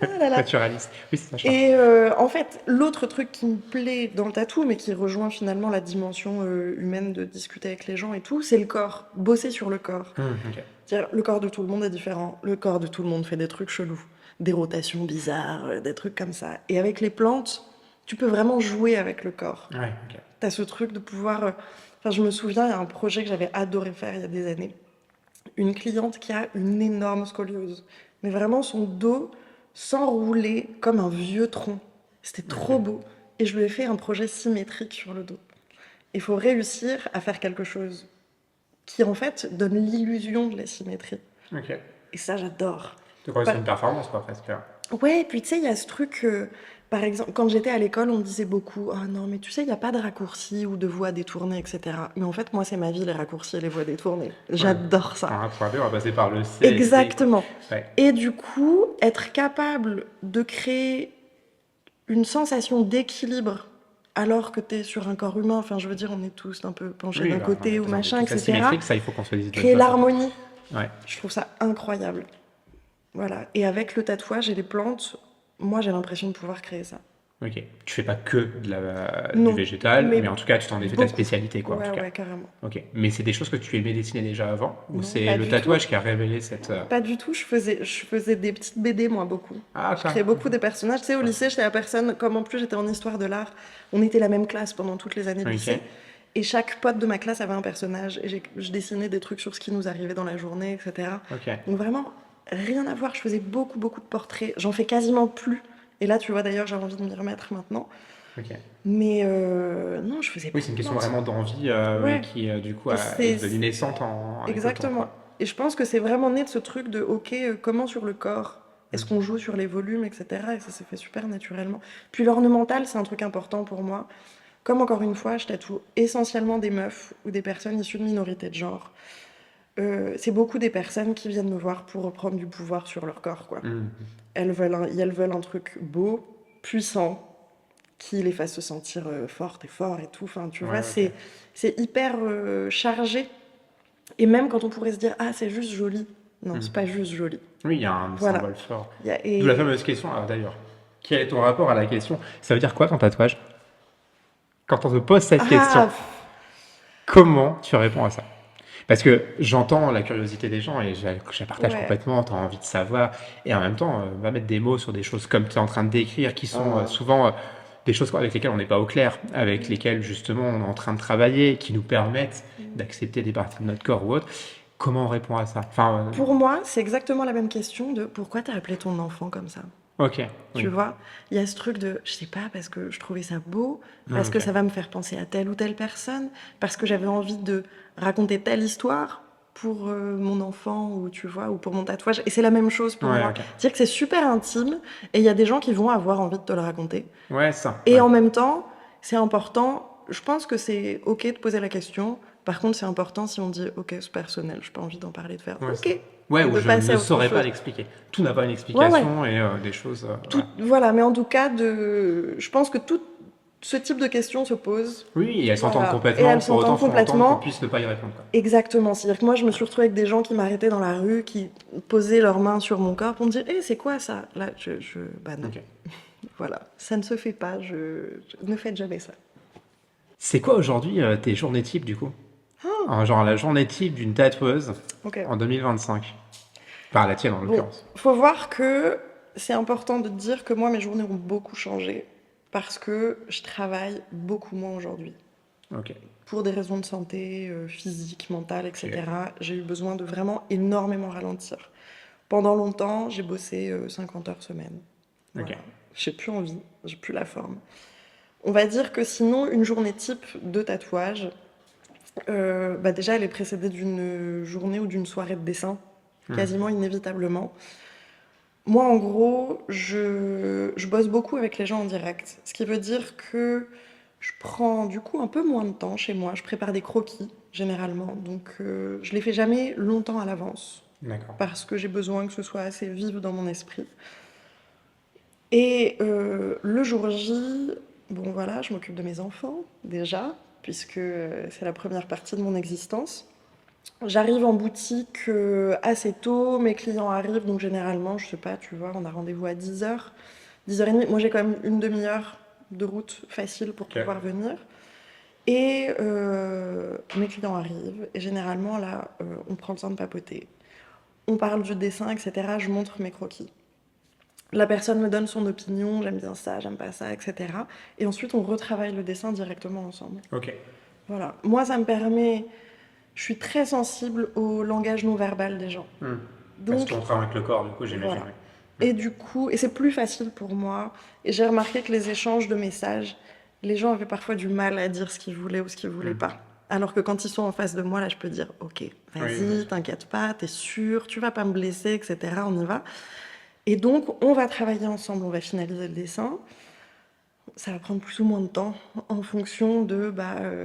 Ah là là. naturaliste. Oui, c'est ça, je crois. Et en fait, l'autre truc qui me plaît dans le tatou, mais qui rejoint finalement la dimension humaine de discuter avec les gens et tout, c'est le corps. Bosser sur le corps. Ok. C'est-à-dire, le corps de tout le monde est différent. Le corps de tout le monde fait des trucs chelous. Des rotations bizarres, des trucs comme ça. Et avec les plantes, tu peux vraiment jouer avec le corps. Ouais, ok. T'as ce truc de pouvoir. Enfin, je me souviens, il y a un projet que j'avais adoré faire il y a des années. Une cliente qui a une énorme scoliose. Mais vraiment, son dos s'enroulait comme un vieux tronc. C'était trop Ok. beau. Et je lui ai fait un projet symétrique sur le dos. Il faut réussir à faire quelque chose qui, en fait, donne l'illusion de la symétrie. Ok. Et ça, j'adore. Donc, ouais, c'est Pas- une performance, quoi, presque. Ouais, puis tu sais, il y a ce truc, par exemple, quand j'étais à l'école, on me disait beaucoup, ah non, mais tu sais, il n'y a pas de raccourci ou de voix détournée, etc. Mais en fait, moi, c'est ma vie, les raccourcis et les voix détournées. Ouais. J'adore ça. En 1.2, on va passer par le C, C, quoi. Exactement. Ouais. Et du coup, être capable de créer une sensation d'équilibre alors que tu es sur un corps humain, enfin, je veux dire, on est tous un peu penchés Oui, d'un bah, côté ou non, mais machin, toute la etc. symétrique, ça, il faut qu'on se le dise Créer déjà, ça. l'harmonie, Ouais. je trouve ça incroyable. Voilà. Et avec le tatouage et les plantes, moi, j'ai l'impression de pouvoir créer ça. Ok. Tu fais pas que du Non, végétal, mais mais en tout cas, tu t'en es fait ta beaucoup. spécialité, quoi, en tout Ouais, cas. ouais, carrément. Ok. Mais c'est des choses que tu aimais dessiner déjà avant, ou Non, c'est pas le du tatouage tout. qui a révélé cette... Pas du tout. Je faisais des petites BD, moi, beaucoup. Ah, Je ça. créais beaucoup des personnages. Tu sais, au lycée, j'étais la personne, comme en plus j'étais en histoire de l'art, on était la même classe pendant toutes les années de Ok. lycée. Et chaque pote de ma classe avait un personnage. Et je dessinais des trucs sur ce qui nous arrivait dans la journée, etc. Ok. Donc vraiment, rien à voir. Je faisais beaucoup, beaucoup de portraits. J'en fais quasiment plus. Et là, tu vois, d'ailleurs, j'ai envie de m'y remettre maintenant. Ok. Mais non, je faisais Oui, pas c'est une de question plantes. vraiment d'envie, Ouais. qui, du coup, Et est c'est devenue naissante avec le temps, exactement. quoi. Et je pense que c'est vraiment né de ce truc de, ok, comment sur le corps est-ce Mm. qu'on joue sur les volumes, etc. Et ça s'est fait super naturellement. Puis l'ornemental, c'est un truc important pour moi. Comme encore une fois, je tatoue essentiellement des meufs ou des personnes issues de minorités de genre. C'est beaucoup des personnes qui viennent me voir pour reprendre du pouvoir sur leur corps, quoi. Mm. Elles veulent un truc beau, puissant, qui les fasse se sentir fortes et forts et tout. Enfin, tu vois, Ouais, ok. c'est hyper chargé. Et même quand on pourrait se dire, ah, c'est juste joli. Non, Mm. c'est pas juste joli. Oui, il y a un Voilà. symbole fort. Il y a- D'où la et... fameuse question, alors d'ailleurs, quel est ton rapport à la question? Ça veut dire quoi ton tatouage? Quand on te pose cette question, Ah, comment tu réponds à ça? Parce que j'entends la curiosité des gens et je la partage ouais. complètement, tu as envie de savoir, et en même temps, va mettre des mots sur des choses comme tu es en train de décrire, qui sont souvent des choses avec lesquelles on n'est pas au clair, avec lesquelles justement on est en train de travailler, qui nous permettent d'accepter des parties de notre corps ou autre. Comment on répond à ça? Enfin, Pour moi, c'est exactement la même question de pourquoi t'as appelé ton enfant comme ça. ok, Tu oui. vois, il y a ce truc de, je sais pas, parce que je trouvais ça beau, parce Ah, que ok. ça va me faire penser à telle ou telle personne, parce que j'avais envie de raconter telle histoire pour mon enfant, ou tu vois, ou pour mon tatouage. Et c'est la même chose pour Ouais, moi. ok. C'est-à-dire que c'est super intime, et il y a des gens qui vont avoir envie de te le raconter. Ouais, ça, Et ouais. en même temps, c'est important, je pense que c'est ok de poser la question. Par contre, c'est important si on dit, ok, c'est personnel, j'ai pas envie d'en parler, de faire, Ouais, ça. ok, Ouais, et ou de je passer ne à autre saurais pas chose. l'expliquer. Tout n'a pas une Ouais, ouais. explication et des choses. Voilà, mais en tout cas, je pense que ce type de questions se pose. Oui, et elles s'entendent Voilà. Et complètement, elles pour autant, s'entendent faut entendre qu'on complètement. puisse ne pas y répondre, quoi. Exactement. C'est-à-dire que moi, je me suis retrouvée avec des gens qui m'arrêtaient dans la rue, qui posaient leurs mains sur mon corps pour me dire « c'est quoi ça ?» Là, bah non. Ok. Voilà. Ça ne se fait pas. Ne faites jamais ça. C'est quoi aujourd'hui tes journées types, du coup? Genre la journée type d'une tatoueuse Ok. en 2025. Enfin, la tienne, en Bon, l'occurrence. faut voir que c'est important de dire que moi, mes journées ont beaucoup changé parce que je travaille beaucoup moins aujourd'hui. Ok. Pour des raisons de santé, physique, mentale, Ok. etc., j'ai eu besoin de vraiment énormément ralentir. Pendant longtemps, j'ai bossé 50 heures semaine. Voilà. Ok. J'ai plus envie, j'ai plus la forme. On va dire que sinon, une journée type de tatouage, bah déjà, elle est précédée d'une journée ou d'une soirée de dessin, quasiment inévitablement. Moi, en gros, je bosse beaucoup avec les gens en direct, ce qui veut dire que je prends du coup un peu moins de temps chez moi. Je prépare des croquis, généralement, donc je les fais jamais longtemps à l'avance, D'accord. parce que j'ai besoin que ce soit assez vif dans mon esprit. Et le jour J, bon voilà, je m'occupe de mes enfants, déjà, puisque c'est la première partie de mon existence. J'arrive en boutique assez tôt, mes clients arrivent, donc généralement, je sais pas, tu vois, on a rendez-vous à 10h, 10h30. Moi, j'ai quand même une demi-heure de route facile pour Ok. pouvoir venir. Et mes clients arrivent, et généralement, là, on prend le temps de papoter. On parle du dessin, etc. Je montre mes croquis. La personne me donne son opinion, j'aime bien ça, j'aime pas ça, etc. Et ensuite, on retravaille le dessin directement ensemble. Ok. Voilà. Moi, ça me permet. Je suis très sensible au langage non verbal des gens. Parce Donc, qu'on travaille avec le corps, du coup, j'imagine. voilà. Oui. Et du coup, et c'est plus facile pour moi. Et j'ai remarqué que les échanges de messages, les gens avaient parfois du mal à dire ce qu'ils voulaient ou ce qu'ils voulaient pas. Alors que quand ils sont en face de moi, là, je peux dire, ok, vas-y, Oui. t'inquiète pas, t'es sûr, tu vas pas me blesser, etc. On y va. Et donc, on va travailler ensemble, on va finaliser le dessin. Ça va prendre plus ou moins de temps en fonction de,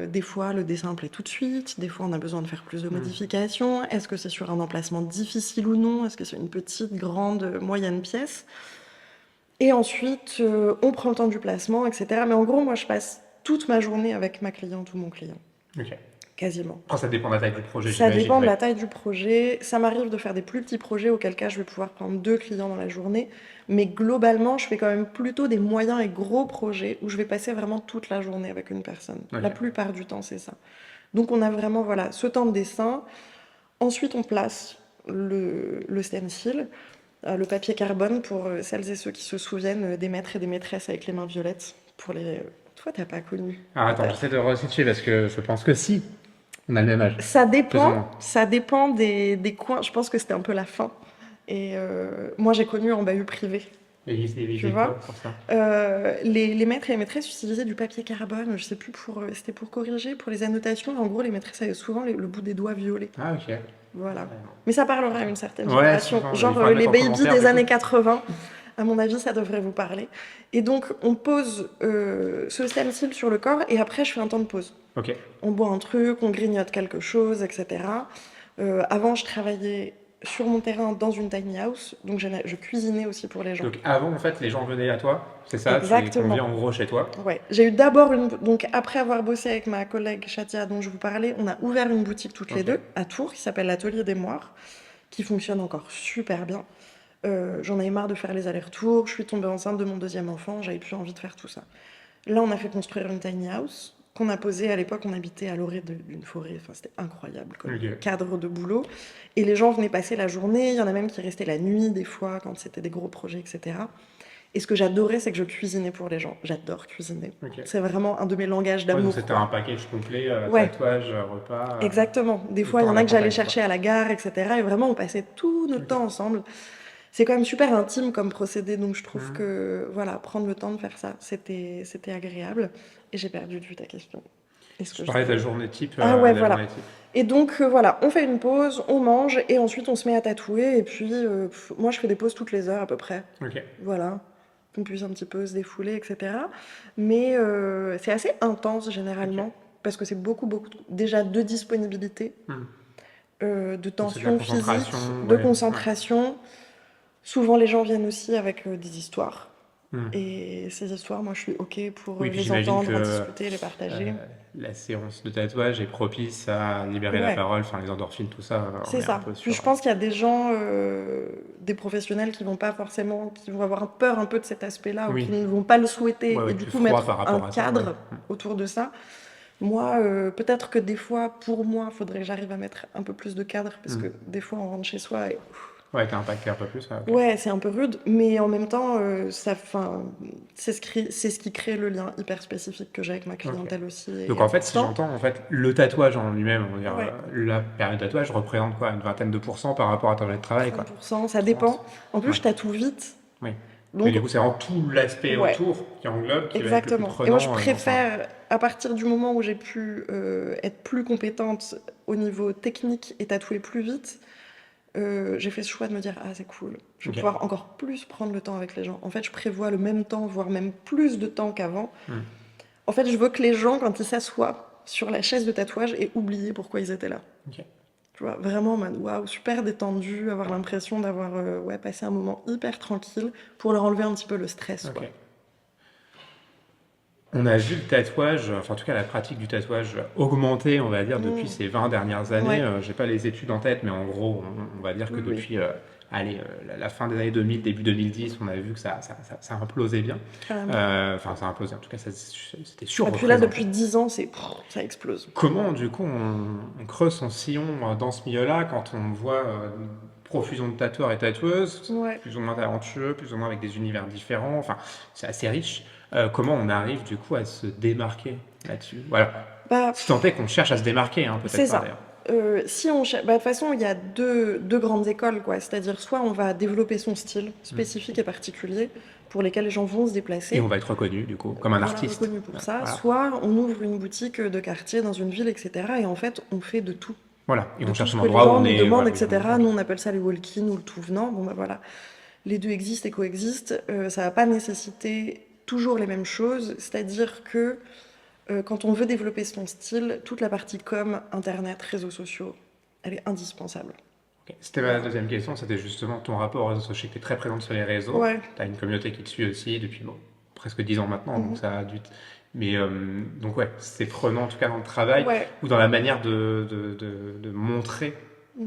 des fois, le dessin plaît tout de suite, des fois, on a besoin de faire plus de modifications. Est-ce que c'est sur un emplacement difficile ou non? Est-ce que c'est une petite, grande, moyenne pièce? Et ensuite, on prend le temps du placement, etc. Mais en gros, moi, je passe toute ma journée avec ma cliente ou mon client, Ok. quasiment. Après, ça dépend de la taille du projet, Ça j'imagine. dépend de Ouais. la taille du projet. Ça m'arrive de faire des plus petits projets, auquel cas je vais pouvoir prendre 2 clients dans la journée. Mais globalement, je fais quand même plutôt des moyens et gros projets où je vais passer vraiment toute la journée avec une personne. Ok. La plupart du temps, c'est ça. Donc on a vraiment voilà, ce temps de dessin. Ensuite, on place le stencil, le papier carbone pour celles et ceux qui se souviennent des maîtres et des maîtresses avec les mains violettes. Pour les... Toi, t'as pas connu. Alors attends, j'essaie de resituer parce que je pense que si, on a le même âge. Ça Plus ou moins. ça dépend des coins. Je pense que c'était un peu la fin. Et moi, j'ai connu en bahut privé. Et ils Tu faisaient vois, quoi pour ça? les maîtres et les maîtresses utilisaient du papier carbone. Je sais plus c'était pour corriger, pour les annotations. En gros, les maîtresses avaient souvent le bout des doigts violets. Ah, ok. Voilà. Mais ça parlera à une certaine Ouais, génération. souvent, il Genre faudra le les mettre en babies commentaire, des du coup. années 80. À mon avis, ça devrait vous parler. Et donc, on pose ce stencil sur le corps et après, je fais un temps de pause. Ok. On boit un truc, on grignote quelque chose, etc. Avant, je travaillais sur mon terrain dans une tiny house, donc je cuisinais aussi pour les gens. Donc avant, en fait, les gens venaient à toi, c'est ça? Tu Exactement. conviens en gros chez toi. Ouais. J'ai eu d'abord donc après avoir bossé avec ma collègue Chatia dont je vous parlais, on a ouvert une boutique toutes les Ok. deux à Tours qui s'appelle l'Atelier des Moires, qui fonctionne encore super bien. J'en avais marre de faire les allers-retours, je suis tombée enceinte de mon deuxième enfant, j'avais plus envie de faire tout ça. Là, on a fait construire une tiny house qu'on a posée à l'époque, on habitait à l'orée d'une forêt, enfin c'était incroyable comme Ok. cadre de boulot. Et les gens venaient passer la journée, il y en a même qui restaient la nuit des fois quand c'était des gros projets, etc. Et ce que j'adorais, c'est que je cuisinais pour les gens. J'adore cuisiner. Ok. C'est vraiment un de mes langages Ouais, d'amour. donc c'était quoi. un package complet, Ouais. tatouage, repas. Exactement. Des tout fois, le il y temps en à a la que j'allais campagne, chercher quoi. à la gare, etc. Et vraiment, on passait tout notre Ok. temps ensemble. C'est quand même super intime comme procédé, donc je trouve que voilà, prendre le temps de faire ça, c'était agréable. Et j'ai perdu de vue ta question. Est-ce Je que je parlais de la disais... journée type. Ah ouais, La voilà. journée type. Et donc voilà, on fait une pause, on mange et ensuite on se met à tatouer. Et puis moi, je fais des pauses toutes les heures à peu près. Ok. Voilà, qu'on puisse un petit peu se défouler, etc. Mais c'est assez intense généralement, parce que c'est beaucoup, déjà de disponibilité, de Donc c'est de la tension physique, concentration. de Ouais. concentration. Souvent les gens viennent aussi avec des histoires. Hmm. Et ces histoires, moi, je suis OK pour Oui, puis les j'imagine entendre, en que discuter, les partager. la séance de tatouage est propice à libérer la Ouais, parole, enfin les endorphines, tout ça, on c'est est un ça. peu Puis sur... je pense qu'il y a des gens, des professionnels qui vont pas forcément, qui vont avoir peur un peu de cet aspect-là ou qui Oui, ne vont pas le ouais, souhaiter et ouais, du plus coup froid mettre par un rapport à ça, ouais. cadre autour de ça. Moi, peut-être que des fois, pour moi, il faudrait que j'arrive à mettre un peu plus de cadre parce que des fois, on rentre chez soi et Ouais, t'es impacté un peu plus, ouais, ok. ouais, c'est un peu rude, mais en même temps, c'est ce qui crée le lien hyper spécifique que j'ai avec ma Ok. clientèle aussi et Donc en fait, si important. j'entends, en fait, le tatouage en lui-même, on va dire, Ouais, la période de tatouage représente quoi, une vingtaine de pourcents par rapport à ton journée de travail, quoi. 30%, ça 30. dépend. En plus, Ouais, je tatoue vite, oui. Oui, donc du coup, c'est vraiment tout l'aspect ouais, autour qui englobe, qui va être le plus exactement. Et moi, je prenant dans un... préfère, à partir du moment où j'ai pu être plus compétente au niveau technique et tatouer plus vite, j'ai fait ce choix de me dire, ah, c'est cool, je vais Ok. pouvoir encore plus prendre le temps avec les gens. En fait, je prévois le même temps, voire même plus de temps qu'avant. Hmm. En fait, je veux que les gens, quand ils s'assoient sur la chaise de tatouage, aient oublié pourquoi ils étaient là. Ok. Tu vois, vraiment, man, waouh, super détendu, avoir l'impression d'avoir ouais, passé un moment hyper tranquille pour leur enlever un petit peu le stress, Ok. quoi. On a vu le tatouage, enfin en tout cas la pratique du tatouage augmenter, on va dire, depuis Mm. ces 20 dernières années. Ouais, J'ai pas les études en tête, mais en gros, on va dire que oui, oui, depuis allez, la fin des années 2000, début 2010, on a vu que ça implosait bien. carrément. Enfin, ça implosait, en tout cas, c'était Et puis là, surreprésenté. depuis 10 ans, ça explose. Comment, du coup, on creuse son sillon dans ce milieu-là quand on voit une profusion de tatoueurs et tatoueuses, Ouais. plus ou moins talentueux, plus ou moins avec des univers différents, enfin, c'est assez riche. Comment on arrive, du coup, à se démarquer là-dessus? Voilà. Bah, Si tant est qu'on cherche à se démarquer, hein, peut-être c'est pas ça. d'ailleurs. Si on bah, de toute façon, il y a deux grandes écoles, quoi. C'est-à-dire, soit on va développer son style Hmm. spécifique et particulier pour lesquels les gens vont se Et déplacer. on va être reconnu, du coup, comme un Voilà, artiste. reconnu pour ça. Voilà. Soit on ouvre une boutique de quartier dans une ville, etc. Et en fait, on fait de tout. Voilà. Et De on tout cherche ce un que les endroit où gens on nous est. demandent, Voilà, où on est. etc. Ok. Nous, on appelle ça le walk-in ou le tout venant. Bon, bah voilà. Les deux existent et coexistent. Ça va pas nécessiter toujours les mêmes choses. C'est-à-dire que quand on veut développer son style, toute la partie com, internet, réseaux sociaux, elle est indispensable. Ok. C'était ma Voilà. deuxième question, c'était justement ton rapport aux réseaux sociaux. Tu es très présente sur les réseaux. Ouais. Tu as une communauté qui te suit aussi depuis bon, presque 10 ans maintenant, donc Mhm. ça a dû. Mais donc ouais, c'est prenant en tout cas dans le travail Ouais. ou dans la manière de montrer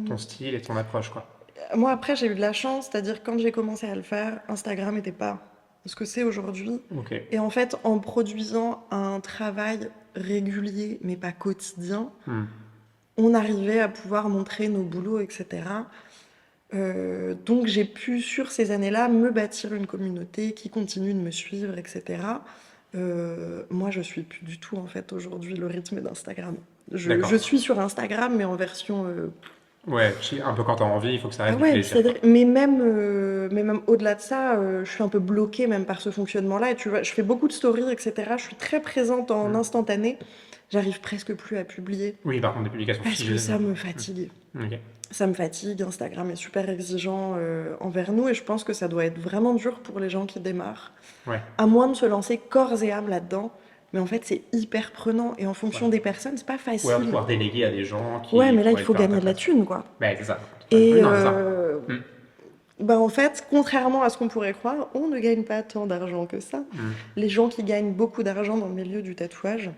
ton Mhm. style et ton approche, quoi. Moi, après, j'ai eu de la chance, c'est-à-dire quand j'ai commencé à le faire, Instagram n'était pas ce que c'est aujourd'hui. Ok. Et en fait, en produisant un travail régulier, mais pas quotidien, Hmm. on arrivait à pouvoir montrer nos boulots, etc. Donc j'ai pu, sur ces années-là, me bâtir une communauté qui continue de me suivre, etc. Moi, je suis plus du tout, en fait, aujourd'hui, le rythme d'Instagram. Je D'accord. suis sur Instagram, mais en version Ouais, un peu quand t'as envie, il faut que ça ah reste du ouais, plaisir, quoi. mais même au-delà de ça, je suis un peu bloquée même par ce fonctionnement-là. Et tu vois, je fais beaucoup de stories, etc. Je suis très présente en Hmm. instantané. J'arrive presque plus à publier Oui, par contre, des publications parce que figées. ça me fatigue. Ok. Ça me fatigue. Instagram est super exigeant envers nous et je pense que ça doit être vraiment dur pour les gens qui démarrent. Ouais. À moins de se lancer corps et âme là-dedans. Mais en fait, c'est hyper prenant et en Ouais. fonction des personnes, c'est pas Ou alors facile. pouvoir déléguer à des gens Ouais, qui mais là, il pourraient le faut faire à gagner ta de la place. thune, quoi. Ben, c'est ça. Oui, Et non, c'est ça. Hmm. bah en fait, contrairement à ce qu'on pourrait croire, on ne gagne pas tant d'argent que ça. Hmm. Les gens qui gagnent beaucoup d'argent dans le milieu du tatouage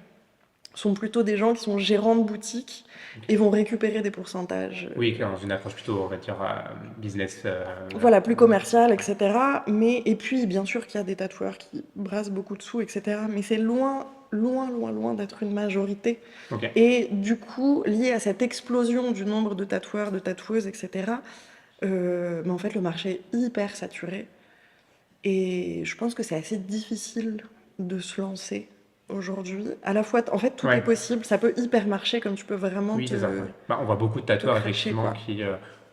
sont plutôt des gens qui sont gérants de boutique Ok. et vont récupérer des pourcentages. Oui, dans une approche plutôt, on va dire, business. Voilà, plus commercial, etc. Mais, et puis, bien sûr qu'il y a des tatoueurs qui brassent beaucoup de sous, etc. Mais c'est loin, loin, loin, loin d'être une majorité. Ok. Et du coup, lié à cette explosion du nombre de tatoueurs, de tatoueuses, etc., mais en fait, le marché est hyper saturé. Et je pense que c'est assez difficile de se lancer aujourd'hui. À la fois, en fait, tout est Ouais. possible. Ça peut hyper marcher comme tu peux vraiment Oui, c'est ça. Ouais. Bah, on voit beaucoup de te tatoueurs, cracher, effectivement, quoi. qui,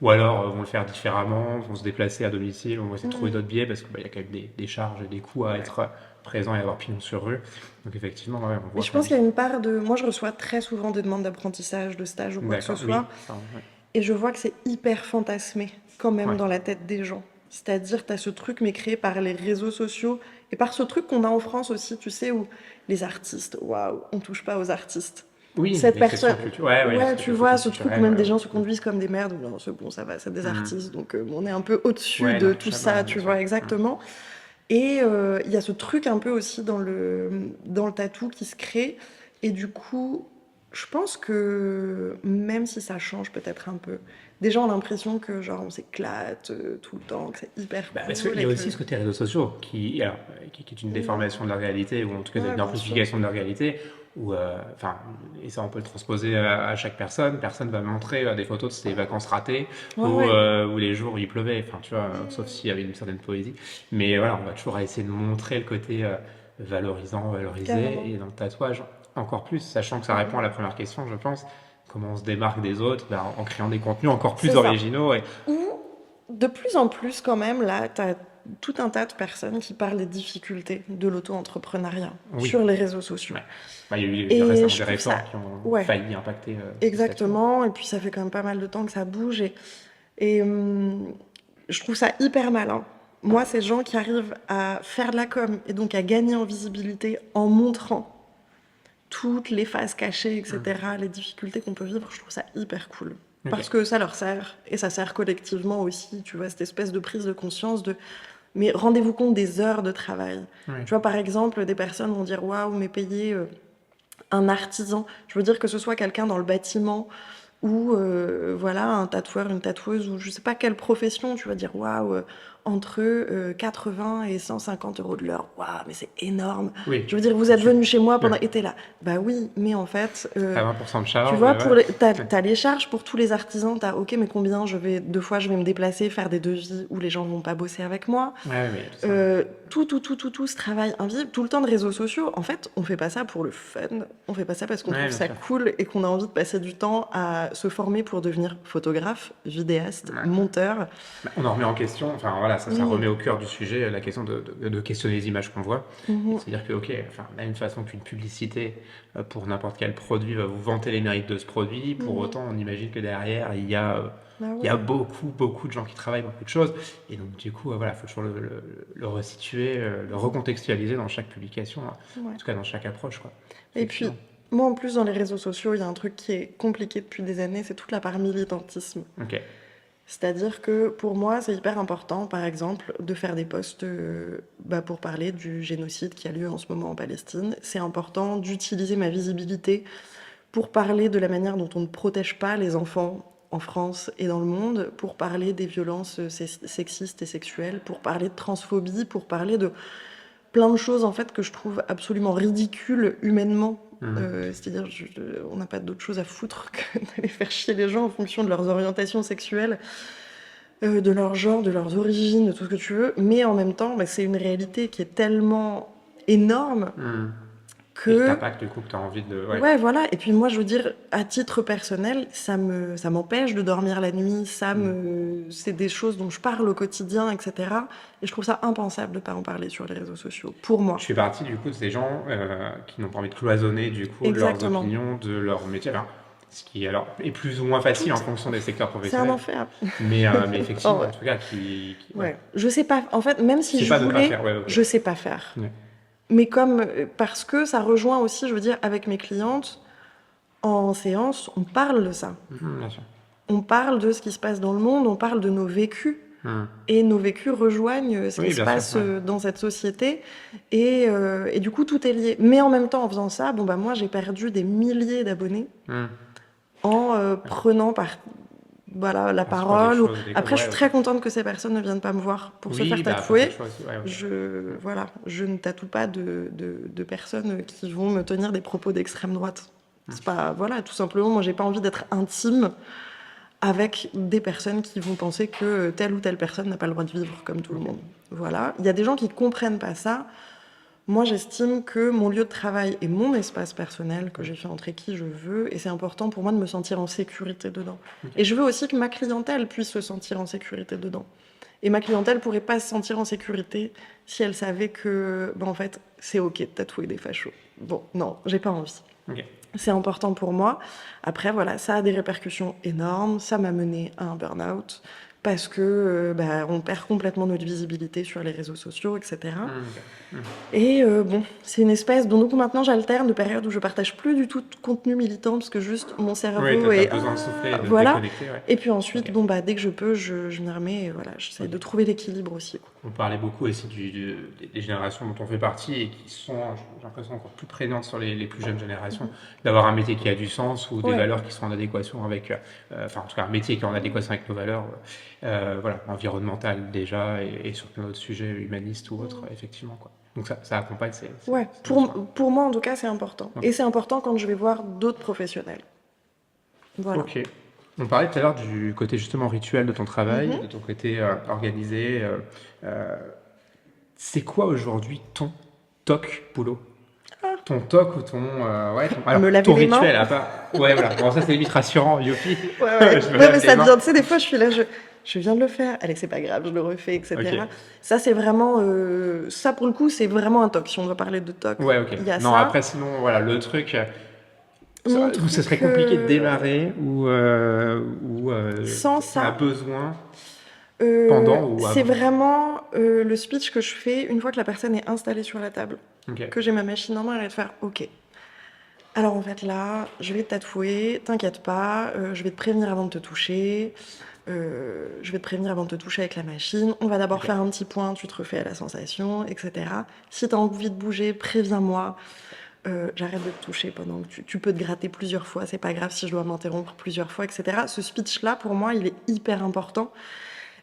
ou alors vont le faire différemment, vont se déplacer à domicile, on va essayer de trouver Mm. d'autres biais parce qu'il y a quand même des charges et des coûts à Ouais. être présent et avoir pignon sur rue. Donc, effectivement, ouais, on Mais voit je quand pense même. qu'il y a une part de... Moi, je reçois très souvent des demandes d'apprentissage, de stage ou quoi que ce D'accord, oui. soit. Ça, ouais. Et je vois que c'est hyper fantasmé, quand même, Ouais. dans la tête des gens. C'est-à-dire, tu as ce truc, mais créé par les réseaux sociaux et par ce truc qu'on a en France aussi, tu sais, où les artistes, waouh, on touche pas aux artistes. Oui, Cette l'expression personne, culturelle. Ouais, ouais, ouais, l'aspect tu vois, ce truc où culturel. même des gens se conduisent comme des merdes, non, c'est bon, ça va, c'est des Hmm. artistes, donc on est un peu au-dessus Ouais, de tout intouchable, ça, ouais, bien tu sûr. vois, Hmm. exactement. Et il y a ce truc un peu aussi dans le tatou qui se crée. Et du coup, je pense que même si ça change peut-être un peu, des gens ont l'impression que genre on s'éclate tout le temps, que c'est hyper Parce qu'il cool y et a que... aussi ce côté réseaux sociaux qui est une Mm. déformation de la réalité, ou en tout cas Ouais, une bien sûr. amplification de la réalité, où, enfin, et ça on peut le transposer à chaque personne. Personne va montrer des photos de ses vacances ratées Ouais, ouais. ou les jours où il pleuvait, enfin, tu vois, sauf s'il y avait une certaine poésie. Mais voilà, on va toujours essayer de montrer le côté valorisant, valorisé, Carrément. et dans le tatouage encore plus, sachant que ça répond à la première question, je pense. Comment on se démarque des autres? Ben, en créant des contenus encore C'est plus ça. originaux. Et... Ou de plus en plus quand même, là, tu as tout un tas de personnes qui parlent des difficultés de l'auto-entrepreneuriat Oui, sur les réseaux sociaux. ouais. Bah, il y a eu Et récemment je des trouve ça, réformes qui ont ouais, failli impacter le statut. exactement. Et puis ça fait quand même pas mal de temps que ça bouge. Et je trouve ça hyper malin. Moi, ces gens qui arrivent à faire de la com et donc à gagner en visibilité en montrant toutes les faces cachées, etc., les difficultés qu'on peut vivre, je trouve ça hyper cool. Ok. Parce que ça leur sert, et ça sert collectivement aussi, tu vois, cette espèce de prise de conscience de... Mais rendez-vous compte des heures de travail. Oui. Tu vois, par exemple, des personnes vont dire, waouh, mais payer un artisan, je veux dire que ce soit quelqu'un dans le bâtiment ou voilà, un tatoueur, une tatoueuse, ou je sais pas quelle profession, tu vas dire waouh, entre 80 et 150 euros de l'heure, waouh, mais c'est énorme. Oui. Je veux dire, vous êtes venu chez moi pendant Ouais. été là. Bah oui, mais en fait, T'as 20% de tu charge, vois, ouais. Ouais. t'as les charges pour tous les artisans, t'as ok, mais combien deux fois je vais me déplacer, faire des devis où les gens vont pas bosser avec moi. Ouais, mais tout ça. Tout ce travail invisible, tout le temps de réseaux sociaux, en fait, on fait pas ça pour le fun, on fait pas ça parce qu'on Ouais, trouve bien ça sûr. cool et qu'on a envie de passer du temps à se former pour devenir photographe, vidéaste, Ouais. monteur. Bah, on en remet en question, enfin voilà, ça Mm, remet au cœur du sujet la question de questionner les images qu'on voit. Et de mhm, se dire que, ok, enfin, de la même façon qu'une publicité pour n'importe quel produit va vous vanter les mérites de ce produit, pour mhm. autant, on imagine que derrière, Bah il y a ouais, beaucoup, beaucoup de gens qui travaillent, beaucoup de choses. Et donc, du coup, voilà, il faut toujours le resituer, le recontextualiser dans chaque publication, hein. En ouais. tout cas, dans chaque approche, quoi. Et puis, Effectivement. moi en plus, dans les réseaux sociaux, il y a un truc qui est compliqué depuis des années, c'est toute la part militantisme. Ok. C'est-à-dire que pour moi, c'est hyper important, par exemple, de faire des posts pour parler du génocide qui a lieu en ce moment en Palestine. C'est important d'utiliser ma visibilité pour parler de la manière dont on ne protège pas les enfants en France et dans le monde, pour parler des violences sexistes et sexuelles, pour parler de transphobie, pour parler de plein de choses en fait que je trouve absolument ridicules humainement. Mhm. C'est-à-dire, on n'a pas d'autre chose à foutre que d'aller faire chier les gens en fonction de leurs orientations sexuelles, de leur genre, de leurs origines, de tout ce que tu veux. Mais en même temps, c'est une réalité qui est tellement énorme Mhm. Et qui que t'impacte, du coup, que tu as envie de. Ouais. ouais, voilà. Et puis moi, je veux dire, à titre personnel, ça m'empêche de dormir la nuit. Mhm. C'est des choses dont je parle au quotidien, etc. Et je trouve ça impensable de pas en parler sur les réseaux sociaux. Pour Je moi. fais partie du coup de ces gens qui n'ont pas envie de cloisonner du coup leurs Exactement. opinions de leur métier. Alors, ce qui alors est plus ou moins facile Tout, en fonction des secteurs c'est un professionnels, enfer. mais Oh, effectivement ouais. en tout cas ouais, Ouais. Je sais pas. En fait, même si c'est je pas de pas voulais, faire, ouais, ok. je sais pas faire. Ouais. Mais parce que ça rejoint aussi, je veux dire, avec mes clientes, en séance, on parle de ça. Mhm, bien sûr. On parle de ce qui se passe dans le monde, on parle de nos vécus. Mhm. Et nos vécus rejoignent ce qui Oui, se bien sûr, passe ouais. dans cette société. Et du coup, tout est lié. Mais en même temps, en faisant ça, moi, j'ai perdu des milliers d'abonnés Mhm. en prenant voilà, la Parce pour des parole. choses, Après, je ouais, suis ok. très contente que ces personnes ne viennent pas me voir pour se faire Oui, bah après t'as le tatouer. choix aussi, ouais, ok. Voilà, je ne tatoue pas de personnes qui vont me tenir des propos d'extrême droite. C'est pas, voilà, tout simplement, moi, j'ai pas envie d'être intime avec des personnes qui vont penser que telle ou telle personne n'a pas le droit de vivre comme tout le Ok. monde. Voilà. Il y a des gens qui comprennent pas ça. Moi, j'estime que mon lieu de travail est mon espace personnel, que j'ai fait entrer qui je veux, et c'est important pour moi de me sentir en sécurité dedans. Ok. Et je veux aussi que ma clientèle puisse se sentir en sécurité dedans. Et ma clientèle pourrait pas se sentir en sécurité si elle savait que, en fait, c'est ok de tatouer des fachos. Bon, non, j'ai pas envie. Ok. C'est important pour moi. Après, voilà, ça a des répercussions énormes. Ça m'a mené à un burn-out. parce que on perd complètement notre visibilité sur les réseaux sociaux, etc. Et bon, c'est une espèce... Donc maintenant, j'alterne de périodes où je partage plus du tout de contenu militant, parce que juste mon Oui, cerveau t'as est... besoin de souffler et de te voilà. déconnecter, ouais. Et puis ensuite, Ok. dès que je peux, je m'y remets, et voilà, j'essaie de Ok. trouver l'équilibre aussi, quoi. On parlait beaucoup aussi des générations dont on fait partie et qui sont, j'ai l'impression, encore plus prégnantes sur les plus jeunes générations, d'avoir un métier qui a du sens ou des Ouais. valeurs qui sont en adéquation avec, enfin en tout cas un métier qui est en adéquation avec nos valeurs, voilà, environnementales déjà et sur plein d'autres sujets humanistes ou autres, effectivement, quoi. Donc ça accompagne ces Ouais, notions-là. pour moi en tout cas, c'est important. Ok. Et c'est important quand je vais voir d'autres professionnels. Voilà. Ok. On parlait tout à l'heure du côté justement rituel de ton travail, Mhm. de ton côté organisé. Euh, c'est quoi aujourd'hui ton toc boulot? Ah, Ton toc ou ton, ouais, alors, me laver ton les mains. rituel, à part. Ouais, voilà. Bon, ça, c'est limite rassurant, youpi. Ouais, ouais. Je me Ouais, lave mais les ça mains. devient, tu sais, des fois, je suis là, je viens de le faire. Allez, c'est pas grave, je le refais, etc. Ok. Ça, c'est vraiment, ça pour le coup, c'est vraiment un toc. Si on doit parler de toc, Ouais, ok. il y a Non, ça. après, sinon, voilà, le truc Mon où ce serait truc, compliqué de démarrer, ou sans on a ça, besoin pendant ou c'est avant. vraiment le speech que je fais une fois que la personne est installée sur la table, Ok. que j'ai ma machine en main, elle va te faire OK. Alors en fait là, je vais te tatouer, t'inquiète pas, je vais te prévenir avant de te toucher, je vais te prévenir avant de te toucher avec la machine, on va d'abord Ok. faire un petit point, tu te refais à la sensation, etc. Si t'as envie de bouger, préviens-moi, j'arrête de te toucher pendant que tu peux te gratter plusieurs fois, c'est pas grave si je dois m'interrompre plusieurs fois, etc. Ce speech-là, pour moi, il est hyper important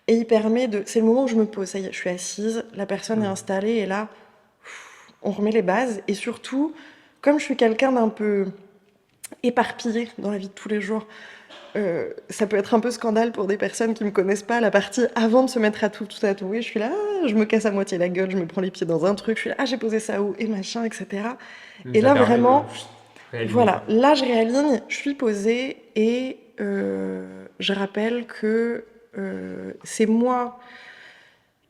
et il permet de... C'est le moment où je me pose, ça y est, je suis assise, la personne est installée et là, on remet les bases et surtout, comme je suis quelqu'un d'un peu éparpillé dans la vie de tous les jours, ça peut être un peu scandale pour des personnes qui me connaissent pas. La partie avant de se mettre à tout tatouer, je suis là, je me casse à moitié la gueule, je me prends les pieds dans un truc, je suis là, j'ai posé ça où et machin, etc. Et Ça là permet de vraiment, réaligner, voilà, quoi. là je réaligne, je suis posée et je rappelle que c'est moi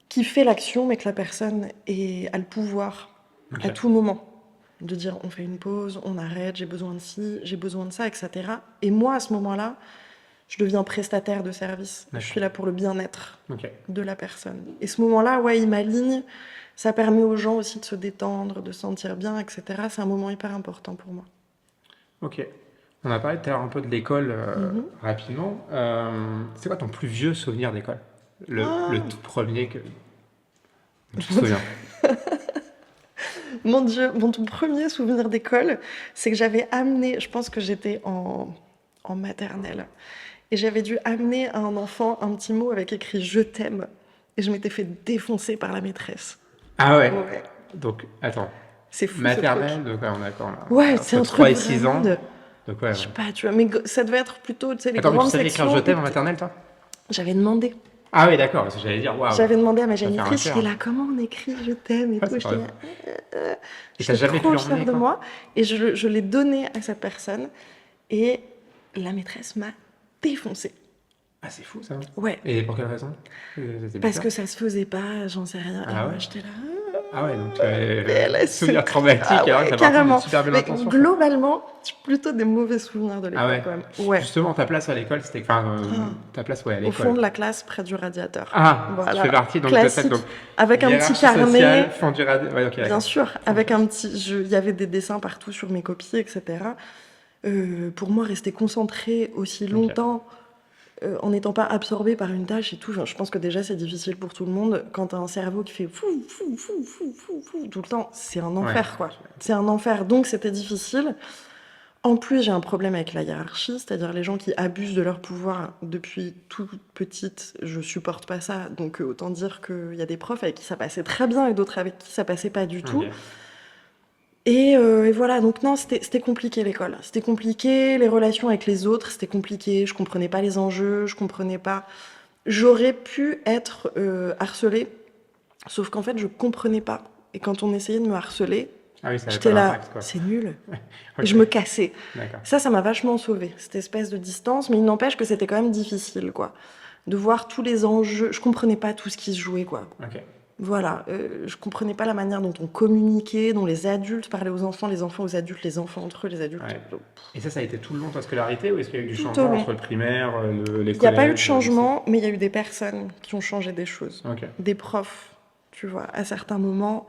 qui fais l'action, mais que la personne a le pouvoir à Ok. tout moment de dire on fait une pause, on arrête, j'ai besoin de ci, j'ai besoin de ça, etc. Et moi, à ce moment-là, je deviens prestataire de service. Je D'accord. suis là pour le bien-être Ok. de la personne. Et ce moment-là, ouais, il m'aligne. Ça permet aux gens aussi de se détendre, de se sentir bien, etc. C'est un moment hyper important pour moi. Ok. On a parlé tout à l'heure un peu de l'école Mhm. rapidement. C'est quoi ton plus vieux souvenir d'école? Le Ah, tout premier que tu te souviens? mon Dieu, mon tout premier souvenir d'école, c'est que j'avais amené, je pense que j'étais en maternelle, et j'avais dû amener à un enfant un petit mot avec écrit je t'aime, et je m'étais fait défoncer par la maîtresse. Ah ouais. Ouais, Donc, attends. c'est fou ce truc. Maternelle, donc ouais, on est d'accord là. Ouais, c'est Entre un 3 truc et 6 vraiment ans. de... Donc ouais, Je sais ouais. pas, tu vois, mais ça devait être plutôt, tu sais, les Attends, mais tu grandes savais écrire je sections où t'aime en maternelle, toi? j'avais demandé. Ah oui, d'accord, parce que j'allais dire, waouh, J'avais demandé à ma ça fait un génitrice, j'étais cœur. là, comment on écrit je t'aime et Ouais, tout. c'est pas J'étais mal. là, euh, Et t'as j'étais jamais pu trop fière l'emmener, de quoi? moi. Et je l'ai donné à cette personne. Et la maîtresse m'a défoncée. Ah, c'est fou ça. Ouais, Et pour quelle raison? C'était parce bizarre. que ça se faisait pas, j'en sais rien. Et Ah moi, ouais? j'étais là. Ah ouais, donc tu Mais elle avais a souvenir secret. Ah traumatique alors que ouais, t'as parti d'une carrément. super belle Mais intention, quoi. globalement, j'ai plutôt des mauvais souvenirs de Ah l'école ouais. quand même. Ouais. Justement, ta place à l'école, c'était. Enfin, Ah. ta place, ouais, à Au fond l'école. de la classe, près du radiateur. Ah, tu fais Voilà, partie donc de cette donc, classique. Avec un petit hiérarchie sociale, carnet, fond du radio. Ouais, ok, bien d'accord. sûr, Fond du avec un classe. petit... Il y avait des dessins partout sur mes copies, etc. Pour moi, rester concentré aussi Ok. longtemps en n'étant pas absorbé par une tâche et tout, enfin, je pense que déjà c'est difficile pour tout le monde. Quand t'as un cerveau qui fait fou, fou, fou, fou, fou, fou tout le temps, c'est un Ouais. enfer, quoi. C'est un enfer, donc c'était difficile. En plus, j'ai un problème avec la hiérarchie, c'est-à-dire les gens qui abusent de leur pouvoir depuis toute petite, je supporte pas ça. Donc autant dire qu'il y a des profs avec qui ça passait très bien et d'autres avec qui ça passait pas du tout. Ok. Et voilà, donc non, c'était compliqué l'école. C'était compliqué, les relations avec les autres, c'était compliqué, je comprenais pas les enjeux, je comprenais pas... J'aurais pu être harcelée, sauf qu'en fait, je comprenais pas. Et quand on essayait de me harceler, Ah oui, ça avait pas j'étais là, d'impact, quoi. c'est nul. Et Ok. je me cassais. D'accord. Ça m'a vachement sauvée, cette espèce de distance, mais il n'empêche que c'était quand même difficile, quoi. De voir tous les enjeux. Je comprenais pas tout ce qui se jouait, quoi. Ok. Voilà, je comprenais pas la manière dont on communiquait, dont les adultes parlaient aux enfants, les enfants aux adultes, les enfants entre eux, les adultes. Ouais. Et ça a été tout le long de ta scolarité ou est-ce qu'il y a eu du Tout au changement long. entre le primaire, les Il n'y a pas eu de collèges, le lycée? changement, mais il y a eu des personnes qui ont changé des choses. Ok. Des profs, tu vois, à certains moments.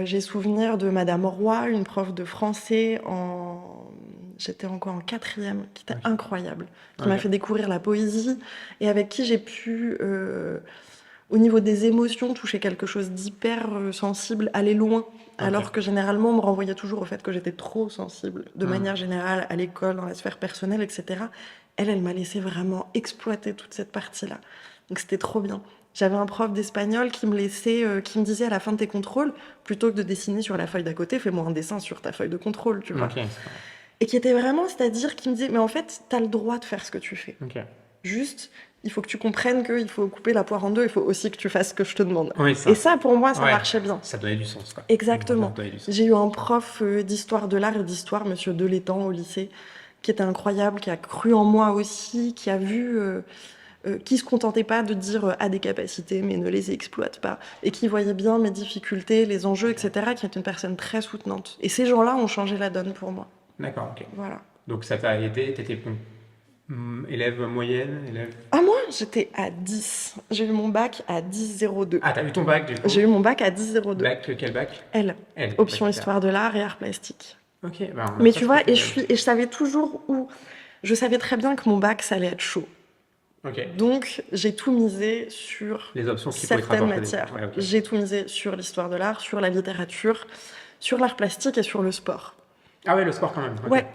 J'ai souvenir de Madame Roy, une prof de français j'étais encore en quatrième, qui était Ok. incroyable, qui m'a Ok. fait découvrir la poésie et avec qui j'ai pu, au niveau des émotions, toucher quelque chose d'hyper sensible, aller loin. Alors que généralement, on me renvoyait toujours au fait que j'étais trop sensible, de manière générale, à l'école, dans la sphère personnelle, etc. Elle m'a laissé vraiment exploiter toute cette partie-là. Donc c'était trop bien. J'avais un prof d'espagnol qui me laissait, qui me disait à la fin de tes contrôles, plutôt que de dessiner sur la feuille d'à côté, fais-moi un dessin sur ta feuille de contrôle, tu vois. Ok. Et qui était vraiment, c'est-à-dire, qui me disait, mais en fait, t'as le droit de faire ce que tu fais. Ok. Juste, il faut que tu comprennes qu'il faut couper la poire en deux, il faut aussi que tu fasses ce que je te demande. Oui, ça. Et ça, pour moi, ça Ouais. marchait bien. Ça donnait du sens, quoi. Exactement. Ça donnait du sens. J'ai eu un prof d'histoire de l'art et d'histoire, monsieur Delétang, au lycée, qui était incroyable, qui a cru en moi aussi, qui a vu, qui se contentait pas de dire a des capacités, mais ne les exploite pas, et qui voyait bien mes difficultés, les enjeux, etc., qui est une personne très soutenante. Et ces gens-là ont changé la donne pour moi. D'accord, ok. Voilà. Donc ça t'a aidé, t'étais bon. Élève moyenne, élève... Ah, moi, j'étais à 10. J'ai eu mon bac à 10,02. Ah, t'as eu ton bac, du coup? J'ai eu mon bac à 10,02. Bac, quel bac? L. L. Option bac, histoire de l'art et art plastique. Ok, bah on a Mais ça, tu vois, c'était- et je savais toujours où. Je savais très bien que mon bac, ça allait être chaud. Ok. Donc, j'ai tout misé sur Les options qui pouvaient te certaines rapporter. matières. Ouais, ok. J'ai tout misé sur l'histoire de l'art, sur la littérature, sur l'art plastique et sur le sport. Ah ouais, le sport quand même. ok. Ouais.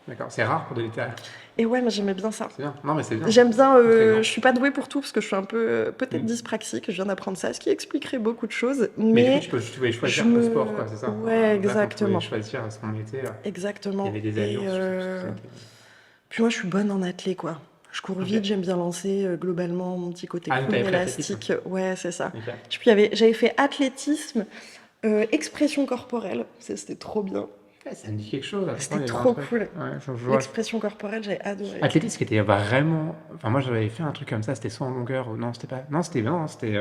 D'accord, c'est rare pour de littéraire. Et ouais, mais j'aimais bien ça. C'est bien. Non, mais c'est bien. J'aime bien, Très bien. je suis pas douée pour tout parce que je suis un peu peut-être dyspraxique, je viens d'apprendre ça, ce qui expliquerait beaucoup de choses. Mais Mais du coup, tu pouvais choisir je le me- sport, quoi, c'est ça? Ouais, Là, quand on exactement. pouvait choisir ce qu'on était, il Exactement. y avait des Et, alliances. je trouve que ça qui- puis moi, je suis bonne en athlé, quoi. Je cours Ok. vite, j'aime bien lancer globalement mon petit côté Ah, cool, t'avais fait élastique. Ouais, c'est ça. Ok. J'avais fait athlétisme, expression corporelle, c'était trop bien. Ouais, ça me dit quelque chose. Attends, C'était il y avait trop un truc. cool. Ouais, je vois. L'expression corporelle, j'ai adoré. Athlétisme qui était vraiment. Enfin, moi j'avais fait un truc comme ça, c'était 100 en longueur. Non, c'était pas. Non, c'était bien, c'était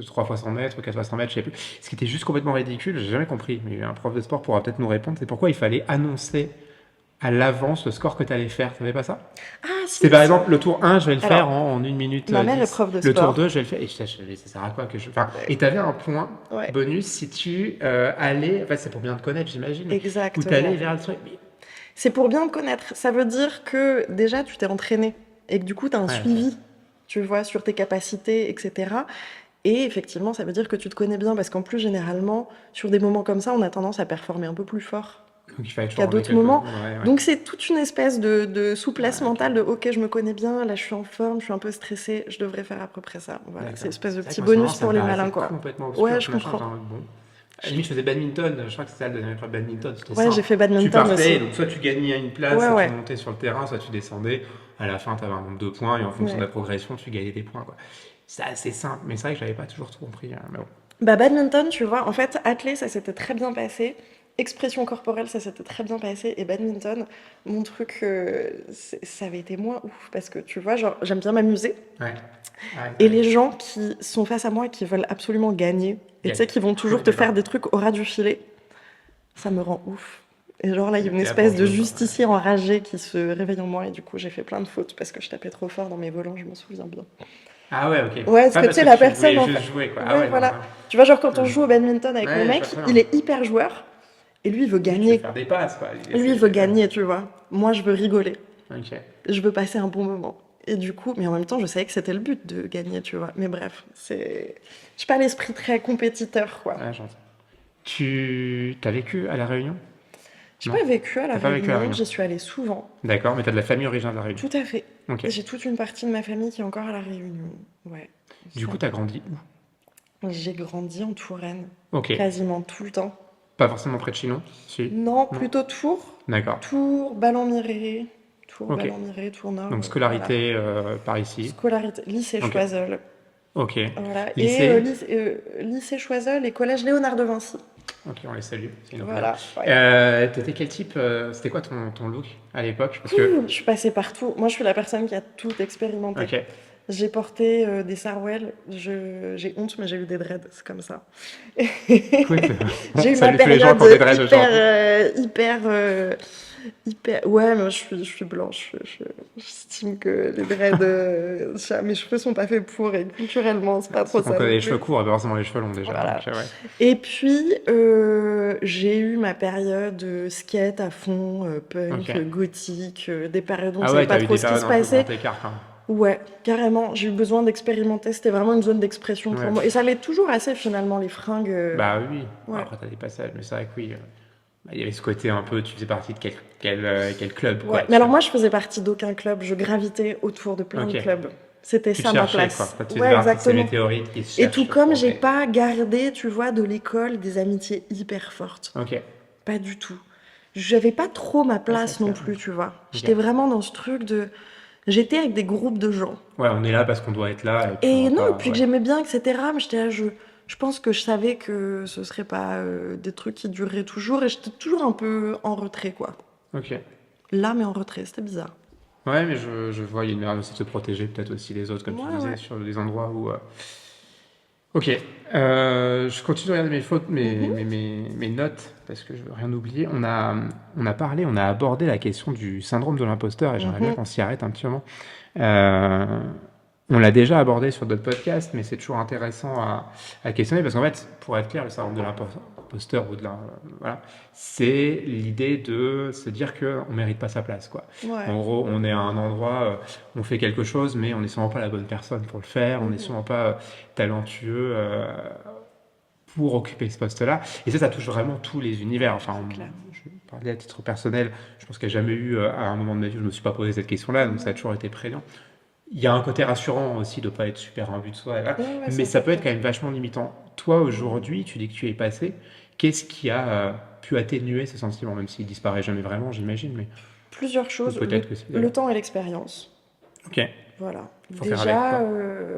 3 fois 100 mètres, 4 fois 100 mètres, je sais plus. Ce qui était juste complètement ridicule, j'ai jamais compris. Mais un prof de sport pourra peut-être nous répondre. C'est pourquoi il fallait annoncer à l'avance le score que tu allais faire. Tu savais pas ça? Ah, si, C'est par si. exemple le tour 1, je vais le Alors, faire en 1 minute ma mère 10. est prof de Le tour sport. 2, je vais le faire. Et ça sert à quoi que je. Enfin, et tu avais un point Ouais. bonus si tu allais. Enfin, c'est pour bien te connaître, j'imagine. Où Exactement. tu allais vers le truc. Mais- C'est pour bien te connaître. Ça veut dire que déjà, tu t'es entraîné et que du coup, tu as un Ouais, suivi, tu vois, sur tes capacités, etc. Et effectivement, ça veut dire que tu te connais bien parce qu'en plus, généralement, sur des moments comme ça, on a tendance à performer un peu plus fort Donc il fallait qu'à toujours enlever d'autres quelques moments. secondes, ouais, ouais. Donc, c'est toute une espèce de souplesse Ouais, mentale de OK, je me connais bien, là, je suis en forme, je suis un peu stressée, je devrais faire à peu près ça. Voilà, D'accord. c'est une espèce de C'est vrai petit que moi, bonus ça pour me les paraissait malins, quoi. complètement obscur, Ouais, je machin, comprends. genre, bon. À la limite, je faisais badminton, je crois que c'est ça le deuxième épreuve badminton, c'était Ouais, simple. j'ai fait Tu badminton partais, aussi. donc soit tu gagnais une place, Ouais, soit ouais. tu montais sur le terrain, soit tu descendais. À la fin, tu avais un nombre de points et en fonction Ouais. de la progression, tu gagnais des points, quoi. C'est assez simple, mais c'est vrai que j'avais pas toujours tout compris, hein, mais bon. Bah, badminton, tu vois, en fait, athlé, ça s'était très bien passé. Expression corporelle, ça s'était très bien passé. Et badminton, mon truc, ça avait été moins ouf. Parce que, tu vois, genre, j'aime bien m'amuser. Ouais. Ouais, Et ouais. les gens qui sont face à moi et qui veulent absolument gagner, et tu sais, Gagne. qui vont toujours Oui, te d'accord. faire des trucs au ras du filet, ça me rend ouf. Et genre là, il y a une T'es là espèce pour de jouer, quoi, justicier enragé qui se réveille en moi. Et du coup, j'ai fait plein de fautes parce que je tapais trop fort dans mes volants, je m'en souviens bien. Ah ouais, ok. Ouais, parce Pas que tu parce sais, que la tu personne, voulais en juste fait. jouer, quoi. Ouais, Ah ouais, non, voilà. ouais. Tu vois, genre quand on Ouais. joue au badminton avec Ouais, mon je mec, vois très bien. il est hyper joueur. Et lui, il veut Lui, tu veux gagner. faire des passes, quoi. Lui, il veut gagner, tu vois. Moi, je veux rigoler. Ok. Je veux passer un bon moment. Et du coup, mais en même temps, je savais que c'était le but de gagner, tu vois. Mais bref, c'est. J'ai pas l'esprit très compétiteur, quoi. Ouais, j'entends. Tu as vécu à La Réunion? J'ai Non. pas vécu à La T'as pas vécu à La Réunion, Réunion. j'y suis allée souvent. D'accord, mais t'as de la famille originaire de La Réunion. Tout à fait. Ok. J'ai toute une partie de ma famille qui est encore à La Réunion. Ouais. Du Ça. coup, t'as grandi où? J'ai grandi en Touraine, Ok. quasiment tout le temps. Pas forcément près de Chinon? Si. Non, plutôt Tours. D'accord. Tours, Ballon-Miré. Tours, Ok. Ballon-Miré, Tours Nord. Donc scolarité par Voilà. ici. Scolarité, lycée Ok. Choiseul. Ok. Voilà. Lycée? Et lycée Choiseul et collège Léonard de Vinci. Ok, on les salue. C'est une Voilà. Ouais. T'étais quel type C'était quoi ton look à l'époque? Parce que. Je suis passée partout. Moi, je suis la personne qui a tout expérimenté. Ok. J'ai porté des sarouels. J'ai honte, mais j'ai eu des dreads, c'est comme ça. Écoute, J'ai eu ma salut tous les gens qui ont des période dreads aujourd'hui. hyper. Ouais, mais je suis blanche. J'estime que les dreads, mes cheveux sont pas faits pour, et culturellement, c'est pas trop Surtout ça qu'on a non les plus. cheveux courts, et pas forcément les cheveux longs déjà. Donc, Voilà. ouais. Et puis, j'ai eu ma période skate à fond, Ok. punk, gothique, des périodes où on Ah savait ouais, pas t'as eu trop des ce qui périodes se un peu passait. grand écart quand Ouais, carrément, j'ai eu besoin d'expérimenter. C'était vraiment une zone d'expression même. pour Ouais. moi. Et ça l'est toujours assez finalement, les fringues. Bah oui. Bon, Ouais. après, t'as des passages, mais c'est vrai que oui. Bah, il y avait ce côté un peu, tu faisais partie de quel club, Ouais. quoi. Mais alors moi, je faisais partie d'aucun club. Je gravitais autour de plein de Ok. clubs. C'était Tu te ça ma cherchais, quoi. place. Toi, tu faisais Ouais, partie de ces exactement. météorites qui se Et tout cherchent comme pour j'ai des. pas gardé, tu vois, de l'école des amitiés hyper fortes. Ok. Pas du tout. J'avais pas trop ma Ouais, c'est place non clair. plus, tu vois. Ok. J'étais vraiment dans ce truc de... J'étais avec des groupes de gens. Ouais, on est là parce qu'on doit être là, et puis on Et va non, pas. puis que Ouais. j'aimais bien, etc. Mais j'étais là, je pense que je savais que ce serait pas des trucs qui dureraient toujours. Et j'étais toujours un peu en retrait, quoi. Ok. Là, mais en retrait, c'était bizarre. Ouais, mais je vois, il y a une manière aussi de se protéger, peut-être aussi les autres, comme tu Ouais, disais, ouais. sur des endroits où. Ok. Je continue de regarder mes fautes, Mhm, mes notes, parce que je veux rien oublier. On a abordé la question du syndrome de l'imposteur, et j'aimerais bien mhm. qu'on s'y arrête un petit moment. Euh, on l'a déjà abordé sur d'autres podcasts, mais c'est toujours intéressant à questionner, parce qu'en fait, pour être clair, le syndrome de l'imposteur, voilà, c'est l'idée de se dire qu'on ne mérite pas sa place, quoi. Ouais. En gros, on est à un endroit, on fait quelque chose, mais on n'est sûrement pas la bonne personne pour le faire, on n'est Mhm. sûrement pas talentueux pour occuper ce poste-là. Et ça touche vraiment tous les univers. Enfin, C'est clair. je parlais à titre personnel, je pense qu'il n'y a jamais eu, à un moment de ma vie, où je ne me suis pas posé cette question-là, donc ça a Mhm. toujours été prégnant. Il y a un côté rassurant aussi de ne pas être super imbu de soi, et voilà. Ouais, ouais, c'est Mais ça peut être important. quand même vachement limitant. Toi, Mhm. aujourd'hui, tu dis que tu y es passé. Qu'est-ce qui a pu atténuer ce sentiment, même s'il disparaît jamais vraiment, j'imagine, mais Plusieurs ou choses. peut-être que si Le d'ailleurs. temps et l'expérience. Ok, Voilà. faut faire avec Déjà,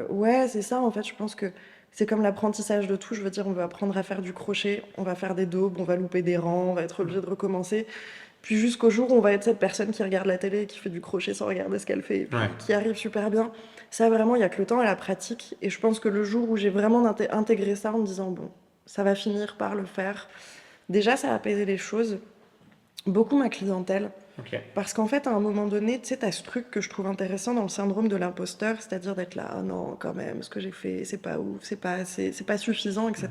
quoi. ouais, c'est ça. En fait, je pense que c'est comme l'apprentissage de tout. Je veux dire, on va apprendre à faire du crochet, on va faire des daubes, on va louper des rangs, on va être obligé de recommencer. Puis jusqu'au jour où on va être cette personne qui regarde la télé et qui fait du crochet sans regarder ce qu'elle fait, et Ouais, puis qui arrive super bien. Ça, vraiment, il n'y a que le temps et la pratique. Et je pense que le jour où j'ai vraiment intégré ça en me disant, bon, ça va finir par le faire, déjà, ça a apaisé les choses. Beaucoup ma clientèle. ok. Parce qu'en fait, à un moment donné, tu sais, t'as ce truc que je trouve intéressant dans le syndrome de l'imposteur, c'est-à-dire d'être là, ah non, quand même, ce que j'ai fait, c'est pas ouf, c'est pas assez, c'est pas suffisant, etc.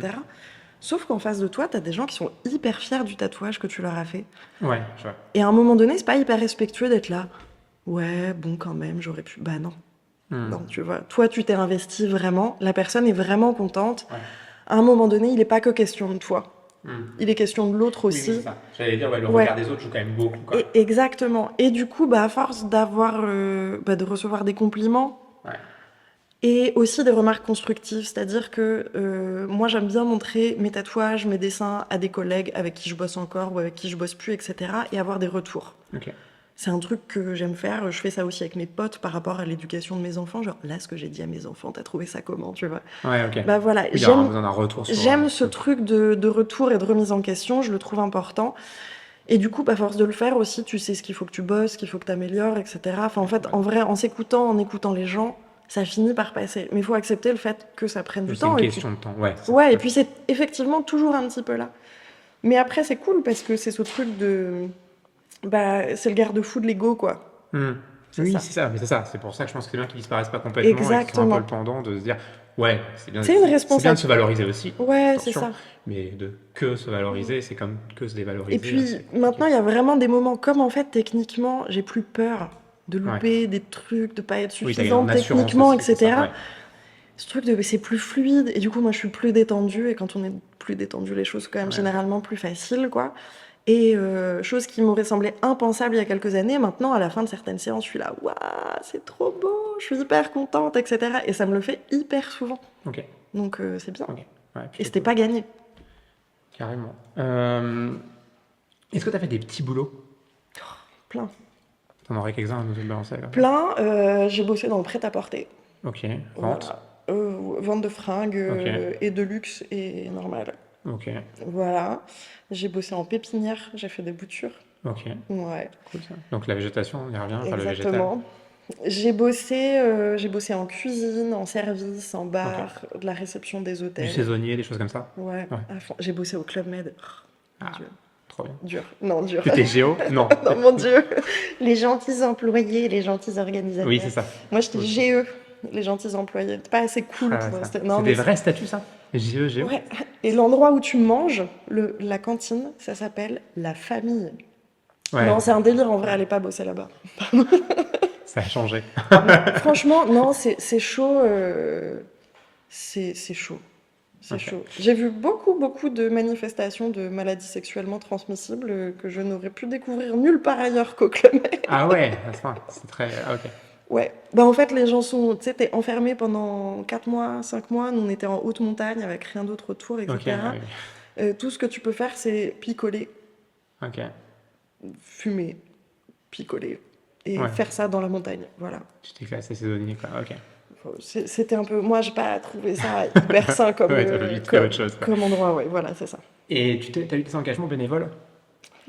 Sauf qu'en face de toi, t'as des gens qui sont hyper fiers du tatouage que tu leur as fait. Ouais, je vois. Et à un moment donné, c'est pas hyper respectueux d'être là, ouais, bon, quand même, j'aurais pu. Bah non, Hmm. non, tu vois. Toi, tu t'es investi vraiment, la personne est vraiment contente. Ouais. À un moment donné, il n'est pas que question de toi. Hmm. Il est question de l'autre Oui, oui, c'est aussi. ça. J'allais dire, ouais, le Ouais, regard des autres joue quand même beaucoup, quoi. exactement. Et du coup, bah, à force de recevoir des compliments Ouais. et aussi des remarques constructives, c'est-à-dire que moi, j'aime bien montrer mes tatouages, mes dessins à des collègues avec qui je bosse encore ou avec qui je bosse plus, etc., et avoir des retours. Ok. C'est un truc que j'aime faire. Je fais ça aussi avec mes potes par rapport à l'éducation de mes enfants. Genre, là, ce que j'ai dit à mes enfants, t'as trouvé ça comment, tu vois? Ouais, ok. Bah voilà, Oui, d'avoir besoin d'un retour sur. j'aime ce truc de retour et de remise en question. Je le trouve important. Et du coup, à force de le faire aussi, tu sais ce qu'il faut que tu bosses, ce qu'il faut que tu améliores, etc. Enfin, en fait, Ouais. en vrai, en s'écoutant, en écoutant les gens, ça finit par passer. Mais il faut accepter le fait que ça prenne du C'est une temps. Et puis, question de temps, ouais, c'est ça. ouais, et Ok. puis c'est effectivement toujours un petit peu là. Mais après, c'est cool parce que c'est ce truc de. Bah, c'est le garde-fou de l'ego, quoi. Hmm. C'est Oui, ça. c'est ça, mais c'est ça. C'est pour ça que je pense que c'est bien qu'ils disparaissent pas complètement et qu'ils soient un peu le Exactement. pendant de se dire, ouais, C'est une c'est bien de responsabilité. se valoriser aussi, Ouais, c'est attention, ça. mais de que se valoriser, c'est comme que se Et dévaloriser, puis c'est compliqué. maintenant, il y a vraiment des moments comme en fait, techniquement, j'ai plus peur de Ouais. louper des trucs, de pas être Oui, t'as gagné en suffisante assurance techniquement, aussi, c'est ça, etc. ouais. Ce truc de c'est plus fluide, et du coup, moi, je suis plus détendue, et quand on est plus détendu, les choses sont quand même Ouais, ok. généralement plus faciles, quoi. Et chose qui m'aurait semblé impensable il y a quelques années, maintenant, à la fin de certaines séances, je suis là, waouh, c'est trop beau, je suis hyper contente, etc. Et ça me le fait hyper souvent. Ok, Donc, c'est bien. ok. Ouais, Et plutôt c'était cool. pas gagné. Carrément. Est-ce que t'as fait des petits boulots? Plein. T'en aurais quelques-uns à nous balancer comme ça? Plein, j'ai bossé dans le prêt-à-porter. Ok. Vente? Voilà. Vente de fringues Ok. et de luxe et normal. Ok. Voilà. J'ai bossé en pépinière, j'ai fait des boutures. Ok. Ouais, Cool ça. Donc la végétation, on y revient, enfin le végétal. exactement. J'ai bossé en cuisine, en service, en Ok. bar, de la réception des Du hôtels. saisonnier, des choses comme ça? Ouais, Ouais. à fond. J'ai bossé au Club Med. Mon Ah, Dieu, trop bien. dur. Non, dur. T'étais géo? Non. Non, mon Dieu. Les gentils employés, les gentils Oui, c'est organisateurs. ça. Moi, j'étais Ok. GE, les gentils employés. C'est pas assez cool Ah, pour ça. rester. Non, C'est mais des vrais statuts, ça? JE, Géo? ouais. Et l'endroit où tu manges, la cantine, ça s'appelle la famille. Ouais, Non, c'est un délire en vrai, allez pas bosser là-bas. ça a changé. Franchement, non, c'est chaud. C'est chaud. C'est Ok. chaud. J'ai vu beaucoup de manifestations de maladies sexuellement transmissibles que je n'aurais pu découvrir nulle part ailleurs qu'au Club Med. Ah ouais, à ce point, c'est très... ah, ok. Ouais. Bah en fait, les gens sont, tu sais, t'es enfermé pendant 4 mois, 5 mois. Nous, on était en haute montagne avec rien d'autre autour, Ok, ah etc. oui. Tout ce que tu peux faire, c'est picoler, Ok, fumer, picoler et ouais. faire ça dans la montagne. Voilà. Tu t'es classé saisonnier, quoi. Ok. C'était un peu. Moi, j'ai pas trouvé ça hyper sain Ouais, t'as vite fait autre chose, quoi. comme endroit, ouais, voilà, c'est ça. Et t'as eu des engagements bénévoles?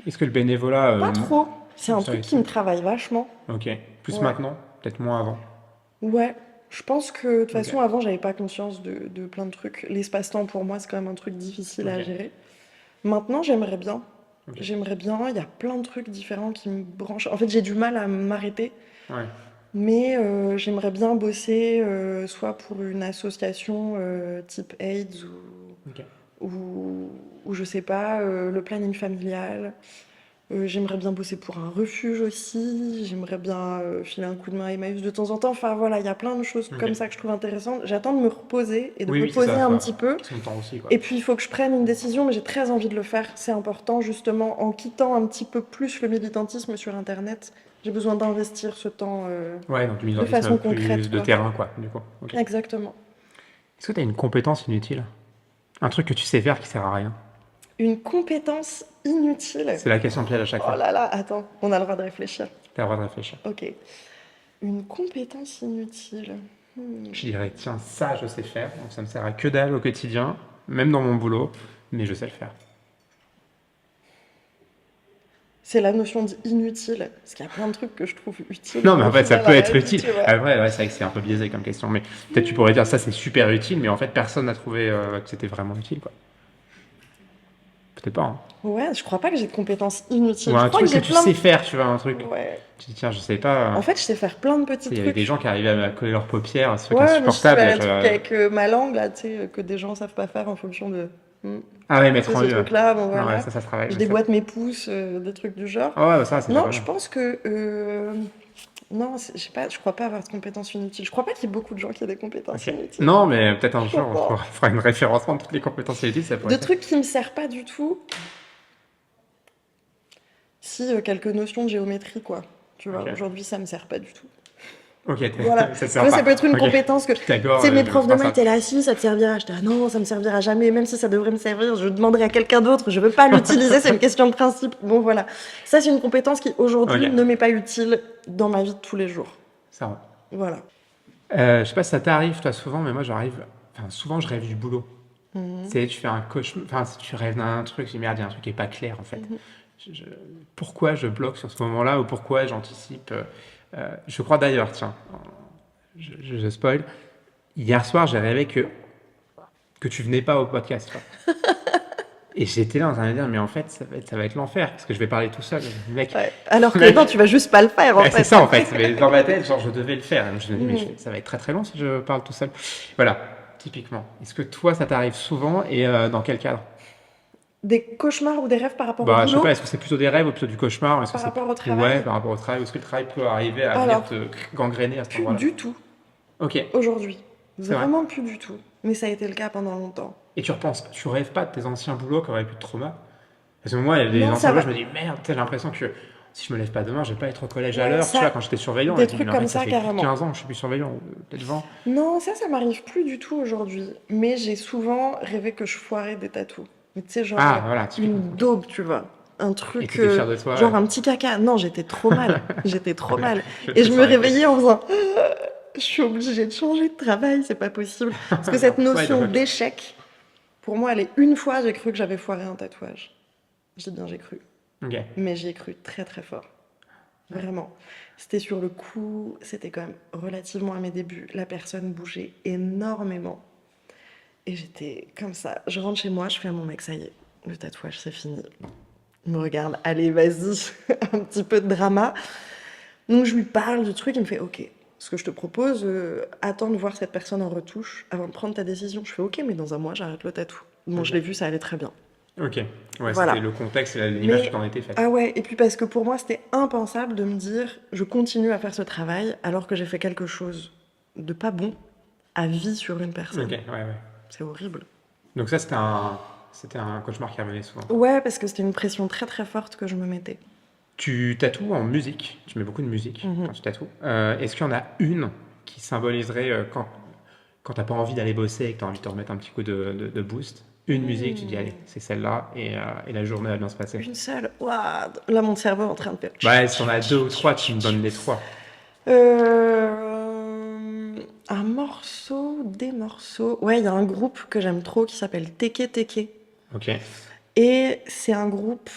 Est-ce que le bénévolat... Pas trop. C'est un ça truc qui me aussi? travaille vachement. Ok. Plus Ouais. maintenant? Peut-être moins avant? Ouais. Je pense que, de toute Ok. façon, avant, j'avais pas conscience de plein de trucs. L'espace-temps, pour moi, c'est quand même un truc difficile à Ok. gérer. Maintenant, j'aimerais bien. Ok. J'aimerais bien. Il y a plein de trucs différents qui me branchent. En fait, j'ai du mal à m'arrêter. Ouais. Mais j'aimerais bien bosser soit pour une association type AIDS Ok. ou je sais pas, le planning familial. J'aimerais bien bosser pour un refuge aussi. J'aimerais bien filer un coup de main à Emmaüs de temps en temps. Enfin voilà, il y a plein de choses Ok. comme ça que je trouve intéressantes. J'attends de me reposer et de Oui, me oui, c'est poser ça. un Faut petit peu. son temps aussi, quoi. Et puis il faut que je prenne une décision, mais j'ai très envie de le faire. C'est important justement en quittant un petit peu plus le militantisme sur Internet. J'ai besoin d'investir ce temps Ouais, donc du de militantisme façon plus concrète, de quoi. terrain, quoi, du coup. Ok. Exactement. Est-ce que tu as une compétence inutile? Un truc que tu sais faire qui sert à rien? Une compétence inutile. C'est la question piège à chaque Oh fois. là là, attends, on a le droit de réfléchir. T'as le droit de réfléchir. Ok. Une compétence inutile. Je dirais, tiens, ça, je sais faire. Donc, ça me sert à que dalle au quotidien, même dans mon boulot, mais je sais le faire. C'est la notion d'inutile. Parce qu'il y a plein de trucs que je trouve utiles, Non, mais mais au en fait, ça final, peut être rien du utile. tout, ouais. Après, ouais, c'est vrai que c'est un peu biaisé comme question, mais peut-être tu pourrais dire ça, c'est super utile, mais en fait, personne n'a trouvé que c'était vraiment utile, quoi. Peut-être pas, hein. Ouais, je crois pas que j'ai de compétences Ou inutiles. Je un crois que truc que j'ai tu plein sais de... faire, tu vois, un truc. Ouais. Tu dis, tiens, je sais pas. En fait, je sais faire plein de Tu petits sais, il y avait des trucs. gens qui arrivaient à coller leurs paupières, ce truc Ouais, mais je sais insupportable. faire Et des trucs avec ma langue, là, tu sais, que des gens savent pas faire en fonction de... Hmm. Ah ouais, Tu sais, mettre en ce U. truc-là, bon Non, ouais, voilà. ça se travaille, Je mais ça. déboîte mes pouces, des trucs du genre. Ah ouais, bah ça, c'est déjà Non, pas je mal. pense que... Non, je sais pas, je crois pas avoir de compétences inutiles. Je crois pas qu'il y ait beaucoup de gens qui aient des compétences Ok. inutiles. Non, mais peut-être un Je jour, crois on pas. fera une référencement de toutes les compétences utiles, ça pourrait De être ça. trucs qui me servent pas du tout, si quelques notions de géométrie, quoi. Tu vois, Ok. aujourd'hui, ça me sert pas du tout. Ok, Voilà. ça Tu sert vois, ça pas. peut être une Ok. compétence que... Tu Pythagore, sais, mes le profs de maths principe. étaient là, si, ça te servira. J'étais, ah non, ça me servira jamais. Même si ça devrait me servir, je demanderai à quelqu'un d'autre. Je veux pas l'utiliser, c'est une question de principe. Bon, voilà. Ça, c'est une compétence qui, aujourd'hui, Ok, ne m'est pas utile dans ma vie de tous les jours. ça va. Voilà. Je sais pas si ça t'arrive, toi, souvent, mais moi, j'arrive. Enfin, souvent, je rêve du boulot. Tu sais, tu fais un cauchemar. Enfin, si tu rêves d'un truc, je dis merde, il y a un truc qui est pas clair, en fait. Je- Pourquoi je bloque sur ce moment-là ou pourquoi j'anticipe Je crois d'ailleurs, tiens, je spoil. Hier soir, j'ai rêvé que tu venais pas au podcast, quoi. Et j'étais là en train de dire, mais en fait, ça va être l'enfer, parce que je vais parler tout seul. Mec, Ouais. Alors que mec, non, tu vas juste pas le faire, en c'est fait. ça en fait. Mais dans ma tête, genre, je devais le faire. Et je me dis, mais Mm. ça va être très très long si je parle tout seul. Voilà, typiquement. Est-ce que toi, ça t'arrive souvent et dans quel cadre? Des cauchemars ou des rêves par rapport au Bah, je sais pas, boulot, est-ce que c'est plutôt des rêves ou plutôt du cauchemar? Est-ce que par c'est rapport au ouais, travail. par rapport au travail? Ou est-ce que le travail peut arriver à venir Alors, te gangréner à cet plus endroit-là? du tout Ok, aujourd'hui. c'est vrai. Vraiment plus du tout. Mais ça a été le cas pendant longtemps. Et tu rêves pas de tes anciens boulots qui auraient pu de trauma? Parce que moi, il y a des Non, anciens ça boulots, va. je me dis, merde, j'ai l'impression que si je me lève pas demain, je vais pas être au collège à Ouais, l'heure. Tu vois, ça, quand j'étais surveillant, des je me dis, trucs mais en comme fait, ça ça, fait plus de carrément. 15 ans que je suis plus surveillant, peut-être 20. Non, ça m'arrive plus du tout aujourd'hui. Mais j'ai souvent rêvé que je foirais des tatous. Mais tu sais, genre Ah, voilà, typiquement. une Ok. daube, tu vois. Un Et truc, t'étais fier de toi, genre un petit caca. Non, j'étais trop mal. J'étais trop allez, mal. je vais te Et je laisser me arrêter. réveillais en faisant, je suis obligée de changer de travail, c'est pas possible. Parce que cette Ouais, donc, notion ok. d'échec, pour moi, elle est une fois, j'ai cru que j'avais foiré un tatouage. Je dis bien j'ai cru. Ok. Mais j'y ai cru très très fort. vraiment. C'était sur le coup, c'était quand même relativement à mes débuts. La personne bougeait énormément. Et j'étais comme ça. Je rentre chez moi, je fais à mon mec, ça y est, le tatouage, c'est fini. Il me regarde, allez, vas-y, un petit peu de drama. Donc je lui parle du truc, il me fait, ok, ce que je te propose, attends de voir cette personne en retouche avant de prendre ta décision. Je fais, ok, mais dans un mois, j'arrête le tatou. Bon, je Ok. l'ai vu, ça allait très bien. Ok. Ouais, c'était Voilà. le contexte et l'image que Mais, t'en étais faite. ah ouais, et puis parce que pour moi, c'était impensable de me dire, je continue à faire ce travail alors que j'ai fait quelque chose de pas bon à vie sur une Ok, personne. ouais, ouais. C'est horrible. Donc ça, c'était un cauchemar qui revenait souvent. Ouais, parce que c'était une pression très très forte que je me mettais. Tu tatoues en musique. Tu mets beaucoup de musique quand Mhm. tu tatoues. Est-ce qu'il y en a une qui symboliserait quand t'as pas envie d'aller bosser et que t'as envie de te remettre un petit coup de boost? Une musique, tu dis, allez, c'est celle-là et la journée va bien se passer. Une seule. Waouh, là, mon cerveau est en train de faire. Ouais, si t'en as deux ou trois, tu me donnes les trois. Un morceau, des morceaux. Ouais, il y a un groupe que j'aime trop qui s'appelle Teke Teke. Ok, Et c'est un groupe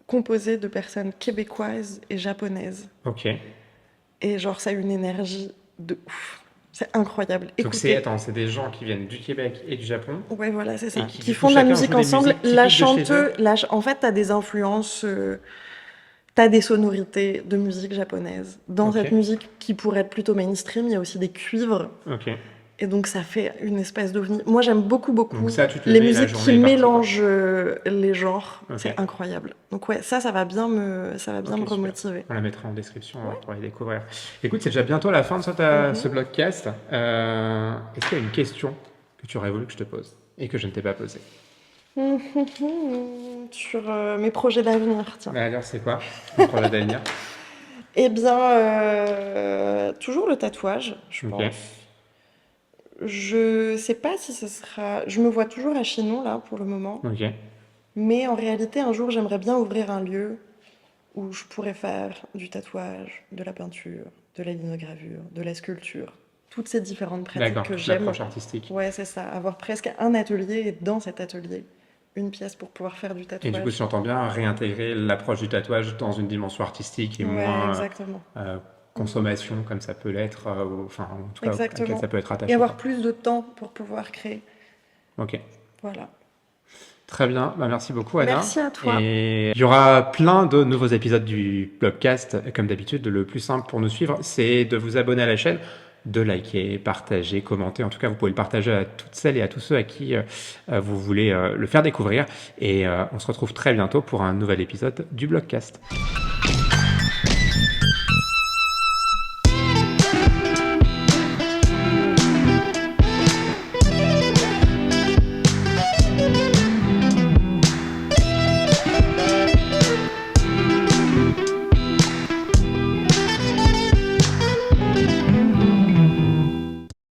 composé de personnes québécoises et japonaises. ok. Et genre, ça a une énergie de ouf. C'est incroyable. Donc Écoutez. c'est des gens qui viennent du Québec et du Japon Ouais, voilà, c'est et ça. qui Qui du coup font de la chacun joue musique des ensemble. musiques La typiques de chez eux. chanteuse, en fait, t'as des influences, t'as des sonorités de musique japonaise. Dans Ok, cette musique qui pourrait être plutôt mainstream, il y a aussi des cuivres. ok. Et donc, ça fait une espèce d'ovni. Moi, j'aime beaucoup, Donc beaucoup ça, tu te le les mets et la musiques qui journée est partie, quoi. mélangent les genres. Ok, C'est incroyable. Donc, ouais, ça va bien me ok, super. remotiver. On la mettra en description Ouais. pour les découvrir. Écoute, c'est déjà bientôt la fin de ce Mhm. blogcast. Est-ce qu'il y a une question que tu aurais voulu que je te pose et que je ne t'ai pas posée? Sur mes projets d'avenir, tiens. Bah alors, c'est quoi ton projet d'avenir? Eh bien, toujours le tatouage, je Ok, pense. Je sais pas si ce sera. Je me vois toujours à Chinon, là, pour le moment. ok, Mais en réalité, un jour, j'aimerais bien ouvrir un lieu où je pourrais faire du tatouage, de la peinture, de la linogravure, de la sculpture. Toutes ces différentes pratiques d'accord, que toute j'aime. l'approche artistique. Ouais, c'est ça. Avoir presque un atelier et dans cet atelier, une pièce pour pouvoir faire du Et du coup, si tatouage. j'entends bien, réintégrer l'approche du tatouage dans une dimension artistique et Ouais, moins exactement. Mhm. consommation comme ça peut l'être, ou, enfin en tout cas à laquelle ça Exactement. peut être Et attaché, avoir quoi. plus de temps pour pouvoir créer. Ok. Voilà. Très bien, bah, merci beaucoup Anna. Merci à toi. Et il y aura plein de nouveaux épisodes du blogcast. Comme d'habitude, le plus simple pour nous suivre, c'est de vous abonner à la chaîne, de liker, partager, commenter. En tout cas, vous pouvez le partager à toutes celles et à tous ceux à qui vous voulez le faire découvrir. Et on se retrouve très bientôt pour un nouvel épisode du blogcast.